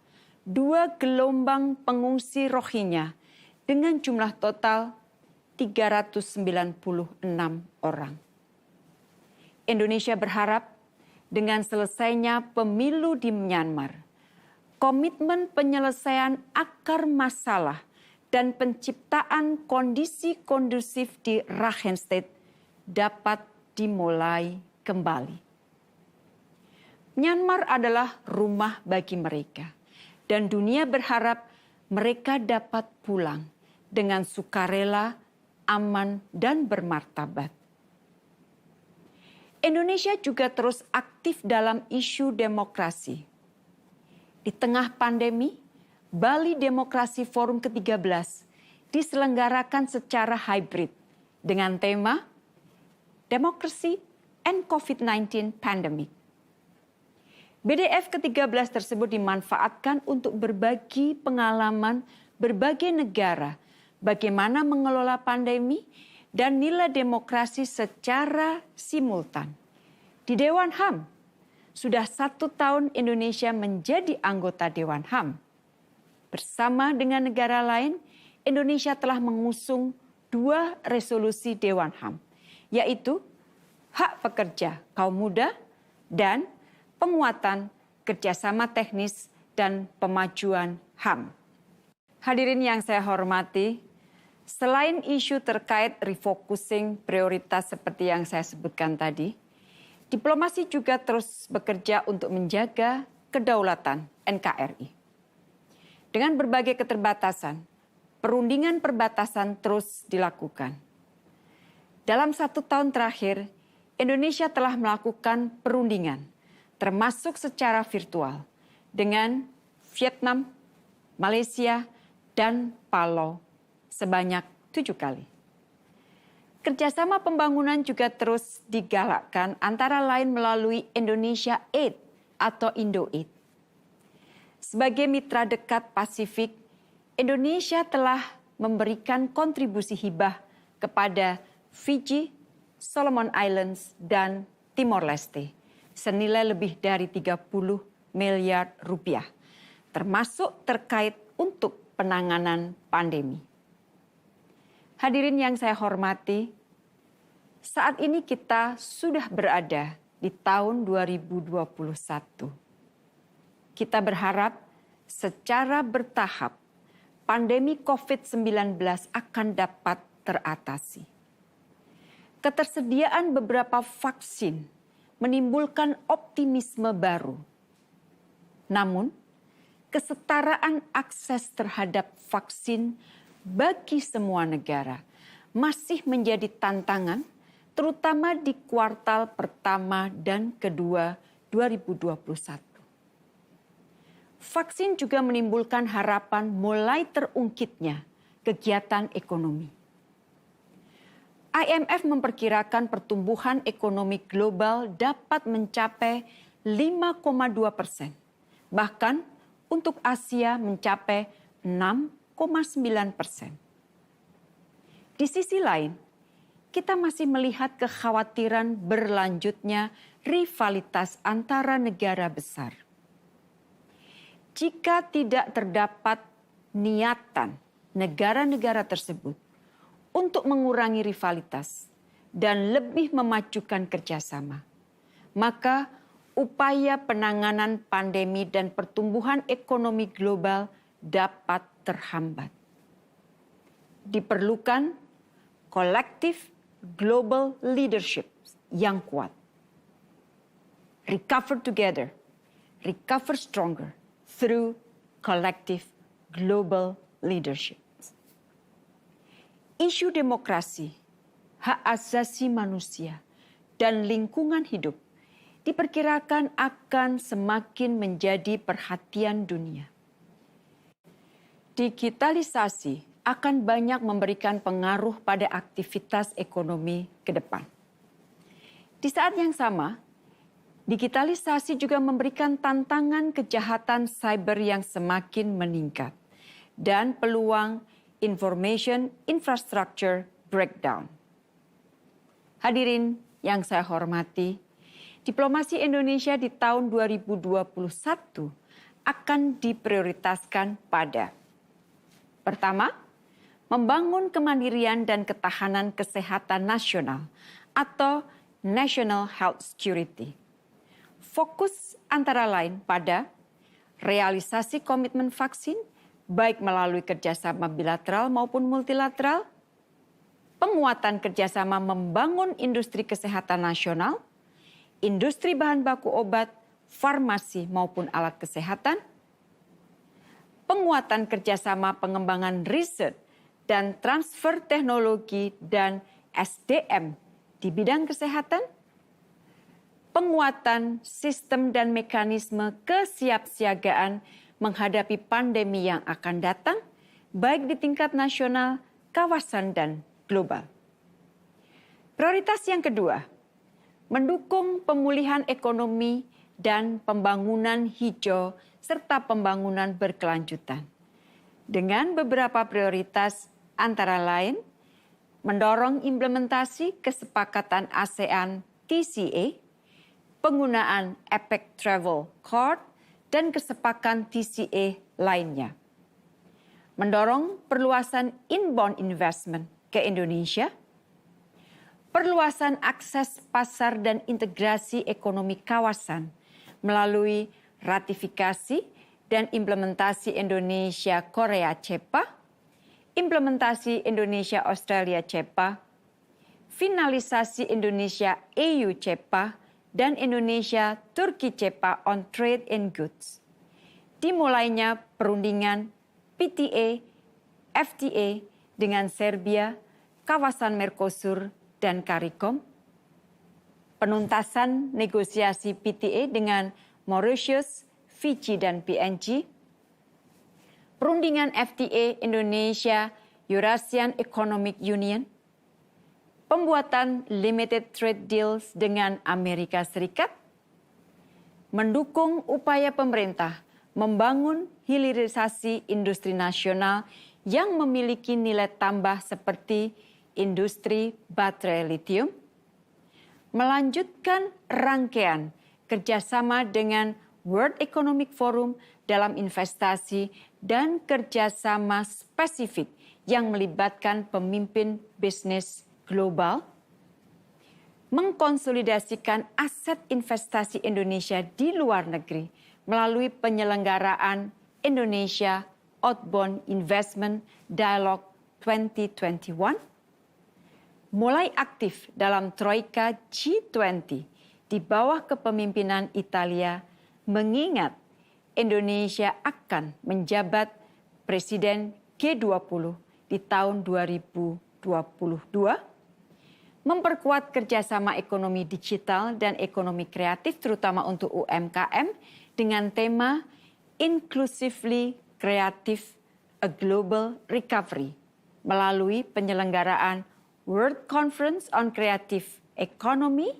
M: 2 gelombang pengungsi Rohingya dengan jumlah total 396 orang. Indonesia berharap dengan selesainya pemilu di Myanmar, komitmen penyelesaian akar masalah dan penciptaan kondisi kondusif di Rakhine State dapat dimulai kembali. Myanmar adalah rumah bagi mereka, dan dunia berharap mereka dapat pulang dengan sukarela, aman, dan bermartabat. Indonesia juga terus aktif dalam isu demokrasi. Di tengah pandemi, Bali Demokrasi Forum ke-13 diselenggarakan secara hybrid dengan tema Democracy and COVID-19 Pandemic. BDF ke-13 tersebut dimanfaatkan untuk berbagi pengalaman berbagai negara bagaimana mengelola pandemi dan nilai demokrasi secara simultan. Di Dewan HAM, sudah 1 tahun Indonesia menjadi anggota Dewan HAM. Bersama dengan negara lain, Indonesia telah mengusung 2 resolusi Dewan HAM, yaitu hak pekerja kaum muda dan penguatan kerjasama teknis dan pemajuan HAM. Hadirin yang saya hormati, selain isu terkait refocusing prioritas seperti yang saya sebutkan tadi, diplomasi juga terus bekerja untuk menjaga kedaulatan NKRI. Dengan berbagai keterbatasan, perundingan perbatasan terus dilakukan. Dalam 1 tahun terakhir, Indonesia telah melakukan perundingan termasuk secara virtual dengan Vietnam, Malaysia, dan Palau sebanyak 7 kali. Kerjasama pembangunan juga terus digalakkan antara lain melalui Indonesia Aid atau Indo-Aid. Sebagai mitra dekat Pasifik, Indonesia telah memberikan kontribusi hibah kepada Fiji, Solomon Islands, dan Timor Leste senilai lebih dari 30 miliar rupiah, termasuk terkait untuk penanganan pandemi. Hadirin yang saya hormati, saat ini kita sudah berada di tahun 2021. Kita berharap secara bertahap pandemi COVID-19 akan dapat teratasi. Ketersediaan beberapa vaksin menimbulkan optimisme baru. Namun, kesetaraan akses terhadap vaksin bagi semua negara masih menjadi tantangan, terutama di kuartal pertama dan kedua 2021. Vaksin juga menimbulkan harapan mulai terungkitnya kegiatan ekonomi. IMF memperkirakan pertumbuhan ekonomi global dapat mencapai 5,2%. Bahkan untuk Asia mencapai 6,9%. Di sisi lain, kita masih melihat kekhawatiran berlanjutnya rivalitas antara negara besar. Jika tidak terdapat niatan negara-negara tersebut untuk mengurangi rivalitas dan lebih memajukan kerjasama, maka upaya penanganan pandemi dan pertumbuhan ekonomi global dapat terhambat. Diperlukan collective global leadership yang kuat. Recover together, recover stronger through collective global leadership. Isu demokrasi, hak asasi manusia, dan lingkungan hidup diperkirakan akan semakin menjadi perhatian dunia. Digitalisasi akan banyak memberikan pengaruh pada aktivitas ekonomi ke depan. Di saat yang sama, digitalisasi juga memberikan tantangan kejahatan cyber yang semakin meningkat dan peluang information infrastructure breakdown. Hadirin yang saya hormati, diplomasi Indonesia di tahun 2021 akan diprioritaskan pada: pertama, membangun kemandirian dan ketahanan kesehatan nasional atau National Health Security. Fokus antara lain pada realisasi komitmen vaksin, baik melalui kerjasama bilateral maupun multilateral, penguatan kerjasama membangun industri kesehatan nasional, industri bahan baku obat, farmasi maupun alat kesehatan, penguatan kerjasama pengembangan riset dan transfer teknologi dan SDM di bidang kesehatan, penguatan sistem dan mekanisme kesiapsiagaan menghadapi pandemi yang akan datang, baik di tingkat nasional, kawasan, dan global. Prioritas yang kedua, mendukung pemulihan ekonomi dan pembangunan hijau serta pembangunan berkelanjutan. Dengan beberapa prioritas antara lain, mendorong implementasi kesepakatan ASEAN TCA, penggunaan APEC Travel Card, dan kesepakatan TCA lainnya. Mendorong perluasan inbound investment ke Indonesia, perluasan akses pasar dan integrasi ekonomi kawasan melalui ratifikasi dan implementasi Indonesia-Korea CEPA, implementasi Indonesia-Australia CEPA, finalisasi Indonesia-EU CEPA, dan Indonesia-Turki CEPA on Trade in Goods. Dimulainya perundingan PTA, FTA dengan Serbia, kawasan Mercosur, dan CARICOM. penuntasan negosiasi PTA dengan Mauritius, Fiji, dan PNG, perundingan FTA Indonesia Eurasian Economic Union, pembuatan limited trade deals dengan Amerika Serikat, mendukung upaya pemerintah membangun hilirisasi industri nasional yang memiliki nilai tambah seperti industri baterai litium, melanjutkan rangkaian kerjasama dengan World Economic Forum dalam investasi dan kerjasama spesifik yang melibatkan pemimpin bisnis global, mengkonsolidasikan aset investasi Indonesia di luar negeri melalui penyelenggaraan Indonesia Outbound Investment Dialogue 2021, mulai aktif dalam Troika G20 di bawah kepemimpinan Italia, mengingat Indonesia akan menjabat Presiden G20 di tahun 2022, memperkuat kerjasama ekonomi digital dan ekonomi kreatif terutama untuk UMKM dengan tema Inclusively Creative, a Global Recovery melalui penyelenggaraan World Conference on Creative Economy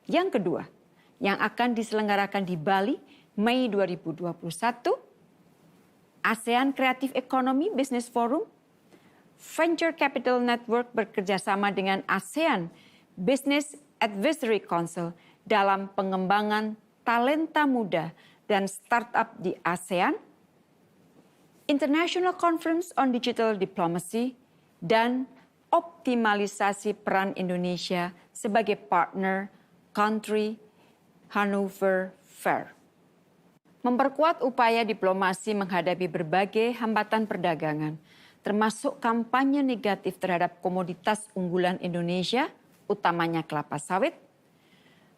M: yang kedua yang akan diselenggarakan di Bali Mei 2021, ASEAN Creative Economy Business Forum, Venture Capital Network bekerjasama dengan ASEAN Business Advisory Council dalam pengembangan talenta muda dan startup di ASEAN, International Conference on Digital Diplomacy, dan optimalisasi peran Indonesia sebagai partner country Hanover Fair. Memperkuat upaya diplomasi menghadapi berbagai hambatan perdagangan, termasuk kampanye negatif terhadap komoditas unggulan Indonesia, utamanya kelapa sawit,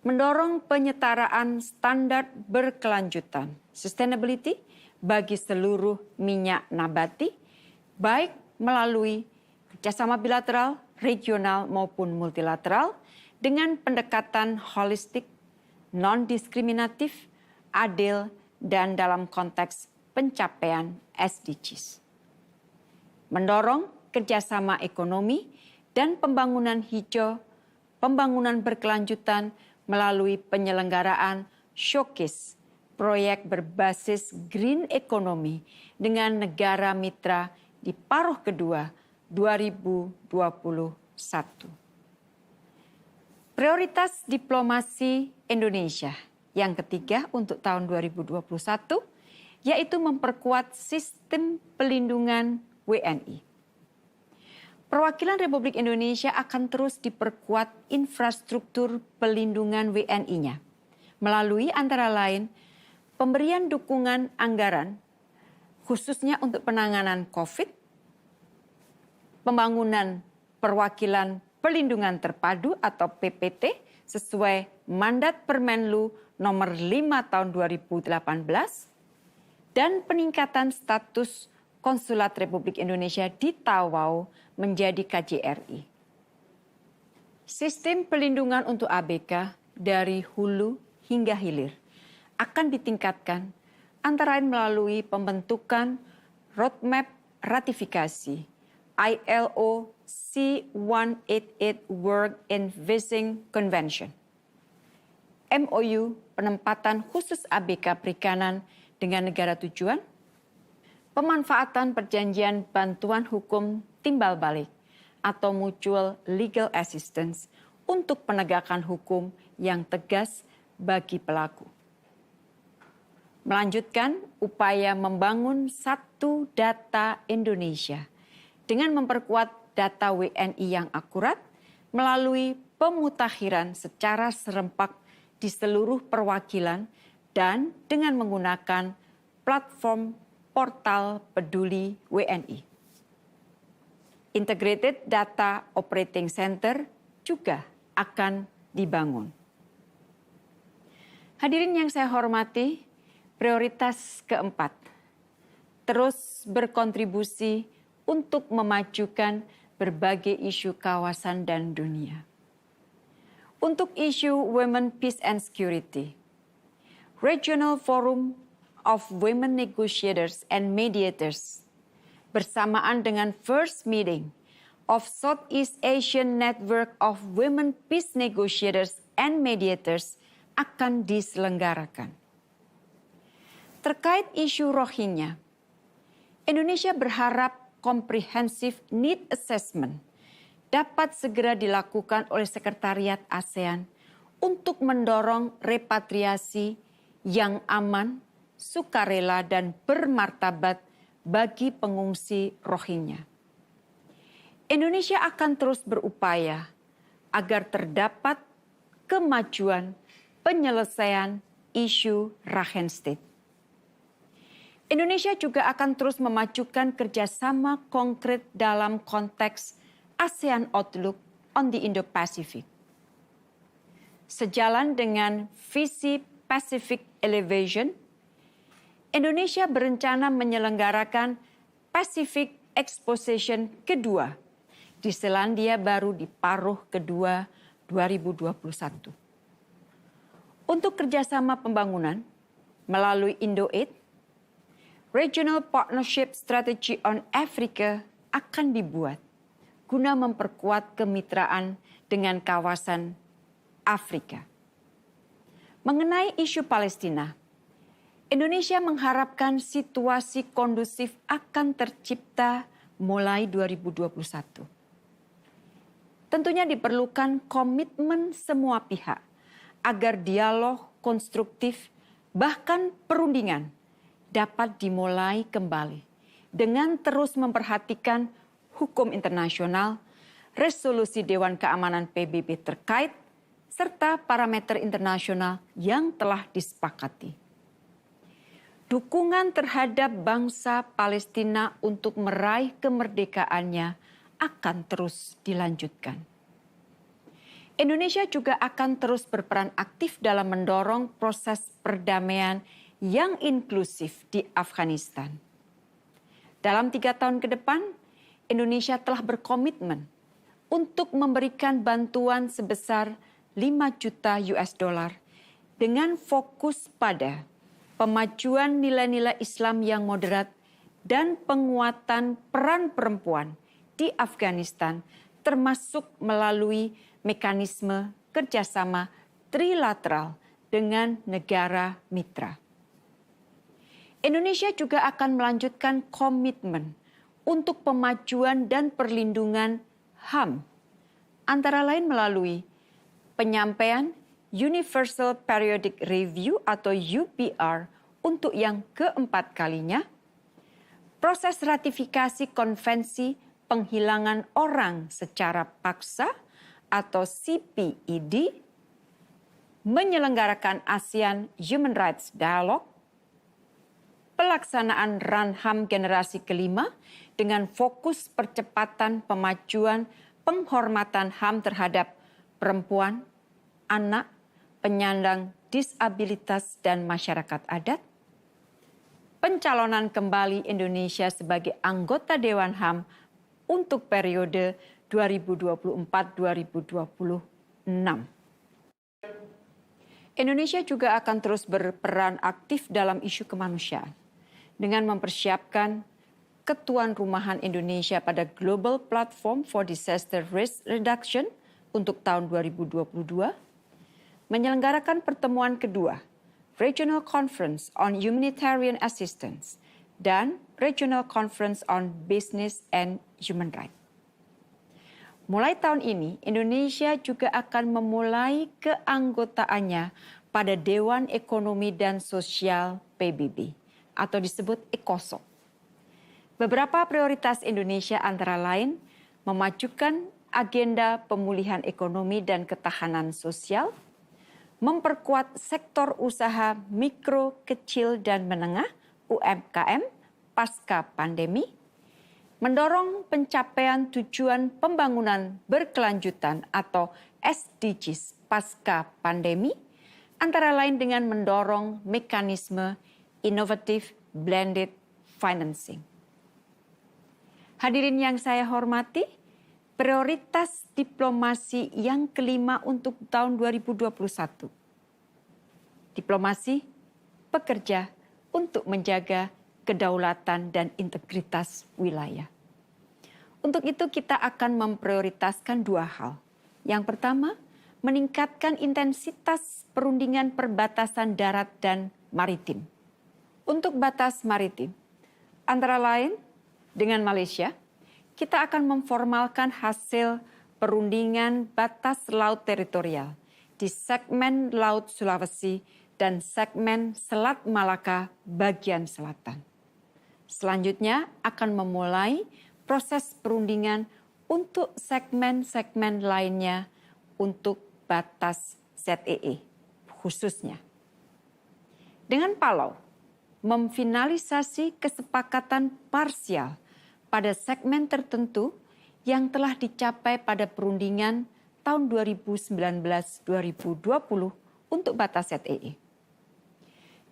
M: mendorong penyetaraan standar berkelanjutan, sustainability, bagi seluruh minyak nabati, baik melalui kerjasama bilateral, regional maupun multilateral, dengan pendekatan holistik, non-diskriminatif, adil, dan dalam konteks pencapaian SDGs. Mendorong kerjasama ekonomi dan pembangunan hijau, pembangunan berkelanjutan melalui penyelenggaraan showcase proyek berbasis green economy dengan negara mitra di paruh kedua 2021. Prioritas diplomasi Indonesia yang ketiga untuk tahun 2021 yaitu memperkuat sistem pelindungan WNI. Perwakilan Republik Indonesia akan terus diperkuat infrastruktur pelindungan WNI-nya melalui antara lain pemberian dukungan anggaran khususnya untuk penanganan COVID, pembangunan perwakilan pelindungan terpadu atau PPT sesuai mandat Permenlu nomor 5 tahun 2018 dan peningkatan status Konsulat Republik Indonesia di Tawau menjadi KJRI. Sistem pelindungan untuk ABK dari hulu hingga hilir akan ditingkatkan antara lain melalui pembentukan roadmap ratifikasi ILO C188 Work in Fishing Convention, MOU penempatan khusus ABK perikanan dengan negara tujuan, pemanfaatan perjanjian bantuan hukum timbal balik atau mutual legal assistance untuk penegakan hukum yang tegas bagi pelaku. Melanjutkan upaya membangun satu data Indonesia dengan memperkuat data WNI yang akurat melalui pemutakhiran secara serempak di seluruh perwakilan dan dengan menggunakan platform portal peduli WNI. Integrated Data Operating Center juga akan dibangun. Hadirin yang saya hormati, prioritas keempat, terus berkontribusi untuk memajukan berbagai isu kawasan dan dunia. Untuk isu Women, Peace and Security, Regional Forum of Women Negotiators and Mediators bersamaan dengan First Meeting of Southeast Asian Network of Women Peace Negotiators and Mediators akan diselenggarakan. Terkait isu Rohingya, Indonesia berharap comprehensive need assessment dapat segera dilakukan oleh Sekretariat ASEAN untuk mendorong repatriasi yang aman, sukarela, dan bermartabat bagi pengungsi Rohingya. Indonesia akan terus berupaya agar terdapat kemajuan penyelesaian isu Rakhine State. Indonesia juga akan terus memajukan kerjasama konkret dalam konteks ASEAN Outlook on the Indo-Pacific. Sejalan dengan visi Pacific Elevation, Indonesia berencana menyelenggarakan Pacific Exposition kedua di Selandia Baru di paruh kedua 2021. Untuk kerjasama pembangunan melalui Indo-Aid, Regional Partnership Strategy on Africa akan dibuat guna memperkuat kemitraan dengan kawasan Afrika. Mengenai isu Palestina, Indonesia mengharapkan situasi kondusif akan tercipta mulai 2021. Tentunya diperlukan komitmen semua pihak agar dialog konstruktif bahkan perundingan dapat dimulai kembali dengan terus memperhatikan hukum internasional, resolusi Dewan Keamanan PBB terkait, serta parameter internasional yang telah disepakati. Dukungan terhadap bangsa Palestina untuk meraih kemerdekaannya akan terus dilanjutkan. Indonesia juga akan terus berperan aktif dalam mendorong proses perdamaian yang inklusif di Afghanistan. Dalam 3 tahun ke depan, Indonesia telah berkomitmen untuk memberikan bantuan sebesar 5 juta US$ dengan fokus pada pemajuan nilai-nilai Islam yang moderat dan penguatan peran perempuan di Afghanistan, termasuk melalui mekanisme kerjasama trilateral dengan negara mitra. Indonesia juga akan melanjutkan komitmen untuk pemajuan dan perlindungan HAM, antara lain melalui penyampaian Universal Periodic Review atau UPR untuk yang keempat kalinya, proses ratifikasi Konvensi Penghilangan Orang Secara Paksa atau CPED, menyelenggarakan ASEAN Human Rights Dialogue, pelaksanaan RUN HAM generasi kelima dengan fokus percepatan pemajuan penghormatan HAM terhadap perempuan, anak, penyandang disabilitas, dan masyarakat adat, pencalonan kembali Indonesia sebagai anggota Dewan HAM untuk periode 2024-2026. Indonesia juga akan terus berperan aktif dalam isu kemanusiaan dengan mempersiapkan ketuan rumahan Indonesia pada Global Platform for Disaster Risk Reduction untuk tahun 2022, menyelenggarakan pertemuan kedua Regional Conference on Humanitarian Assistance dan Regional Conference on Business and Human Rights. Mulai tahun ini, Indonesia juga akan memulai keanggotaannya pada Dewan Ekonomi dan Sosial PBB atau disebut ECOSOC. Beberapa prioritas Indonesia antara lain memajukan agenda pemulihan ekonomi dan ketahanan sosial, memperkuat sektor usaha mikro, kecil, dan menengah UMKM pasca pandemi, mendorong pencapaian tujuan pembangunan berkelanjutan atau SDGs pasca pandemi, antara lain dengan mendorong mekanisme Innovative Blended Financing. Hadirin yang saya hormati, prioritas diplomasi yang kelima untuk tahun 2021. Diplomasi bekerja untuk menjaga kedaulatan dan integritas wilayah. Untuk itu kita akan memprioritaskan dua hal. Yang pertama, meningkatkan intensitas perundingan perbatasan darat dan maritim. Untuk batas maritim, antara lain dengan Malaysia, kita akan memformalkan hasil perundingan batas laut teritorial di segmen Laut Sulawesi dan segmen Selat Malaka bagian selatan. Selanjutnya akan memulai proses perundingan untuk segmen-segmen lainnya untuk batas ZEE khususnya. Dengan Palau, memfinalisasi kesepakatan parsial pada segmen tertentu yang telah dicapai pada perundingan tahun 2019-2020 untuk batas ZEE.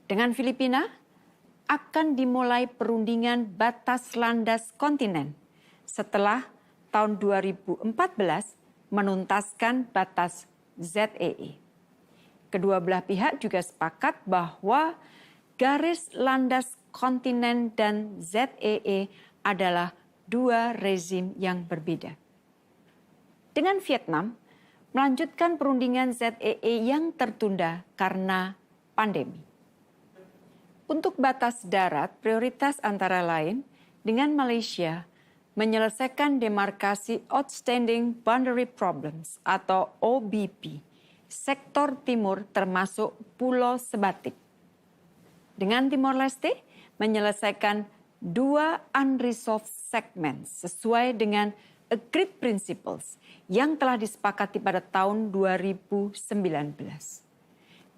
M: Dengan Filipina, akan dimulai perundingan batas landas kontinen setelah tahun 2014 menuntaskan batas ZEE. Kedua belah pihak juga sepakat bahwa garis landas kontinen dan ZEE adalah dua rezim yang berbeda. Dengan Vietnam, melanjutkan perundingan ZEE yang tertunda karena pandemi. Untuk batas darat, prioritas antara lain dengan Malaysia menyelesaikan demarkasi Outstanding Boundary Problems atau OBP, sektor timur termasuk Pulau Sebatik. Dengan Timor Leste menyelesaikan dua unresolved segments sesuai dengan agreed principles yang telah disepakati pada tahun 2019.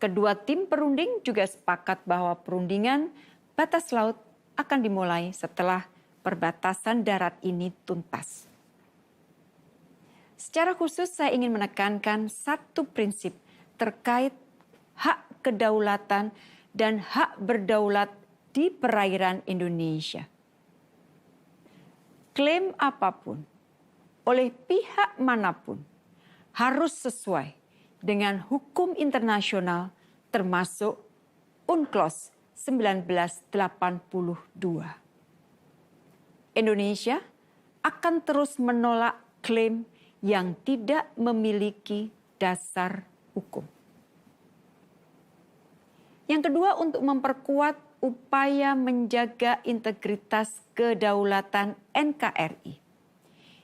M: Kedua tim perunding juga sepakat bahwa perundingan batas laut akan dimulai setelah perbatasan darat ini tuntas. Secara khusus saya ingin menekankan satu prinsip terkait hak kedaulatan dan hak berdaulat di perairan Indonesia. Klaim apapun oleh pihak manapun harus sesuai dengan hukum internasional termasuk UNCLOS 1982. Indonesia akan terus menolak klaim yang tidak memiliki dasar hukum. Yang kedua, untuk memperkuat upaya menjaga integritas kedaulatan NKRI.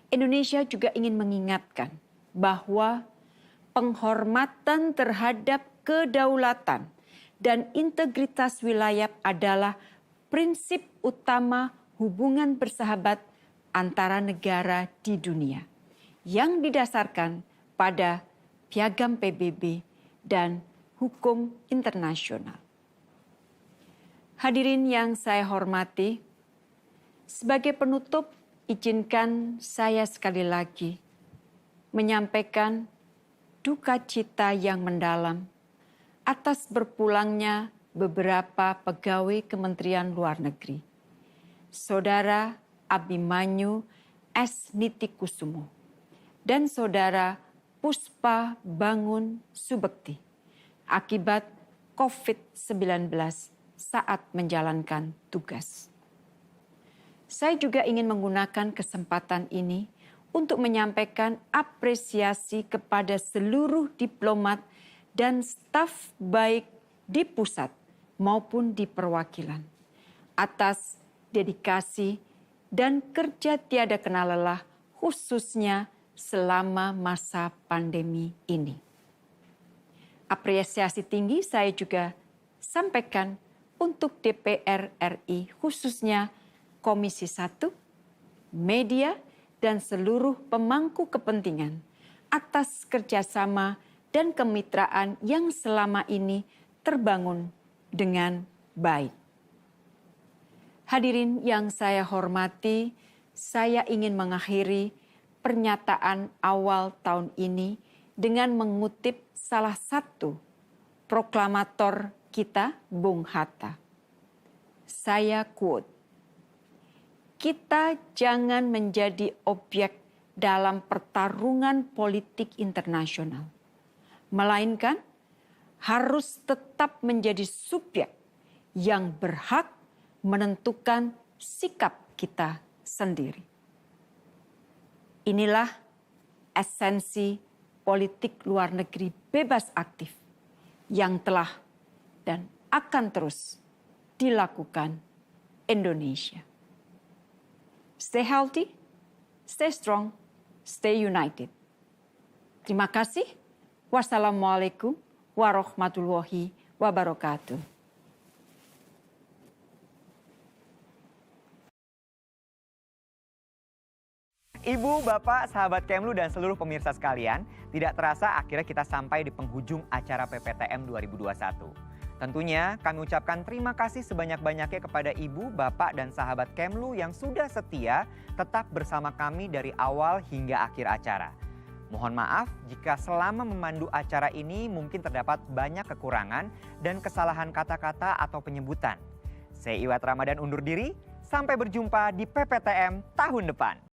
M: Indonesia juga ingin mengingatkan bahwa penghormatan terhadap kedaulatan dan integritas wilayah adalah prinsip utama hubungan bersahabat antara negara di dunia yang didasarkan pada Piagam PBB dan hukum internasional. Hadirin yang saya hormati, sebagai penutup izinkan saya sekali lagi menyampaikan duka cita yang mendalam atas berpulangnya beberapa pegawai Kementerian Luar Negeri. Saudara Abimanyu S. Nitikusumo dan Saudara Puspa Bangun Subekti akibat COVID-19 saat menjalankan tugas. Saya juga ingin menggunakan kesempatan ini untuk menyampaikan apresiasi kepada seluruh diplomat dan staf baik di pusat maupun di perwakilan atas dedikasi dan kerja tiada kenal lelah khususnya selama masa pandemi ini. Apresiasi tinggi saya juga sampaikan untuk DPR RI khususnya Komisi 1, media, dan seluruh pemangku kepentingan atas kerjasama dan kemitraan yang selama ini terbangun dengan baik. Hadirin yang saya hormati, saya ingin mengakhiri pernyataan awal tahun ini dengan mengutip salah satu proklamator kita, Bung Hatta. Saya quote, "Kita jangan menjadi objek dalam pertarungan politik internasional, melainkan harus tetap menjadi subjek yang berhak menentukan sikap kita sendiri. Inilah esensi politik luar negeri bebas aktif yang telah dan akan terus dilakukan Indonesia. Stay healthy, stay strong, stay united. Terima kasih. Wassalamualaikum warahmatullahi wabarakatuh.
A: Ibu, Bapak, sahabat Kemlu dan seluruh pemirsa sekalian, tidak terasa akhirnya kita sampai di penghujung acara PPTM 2021. Tentunya kami ucapkan terima kasih sebanyak-banyaknya kepada Ibu, Bapak, dan sahabat Kemlu yang sudah setia tetap bersama kami dari awal hingga akhir acara. Mohon maaf jika selama memandu acara ini mungkin terdapat banyak kekurangan dan kesalahan kata-kata atau penyebutan. Saya Iwet Ramadan undur diri, sampai berjumpa di PPTM tahun depan.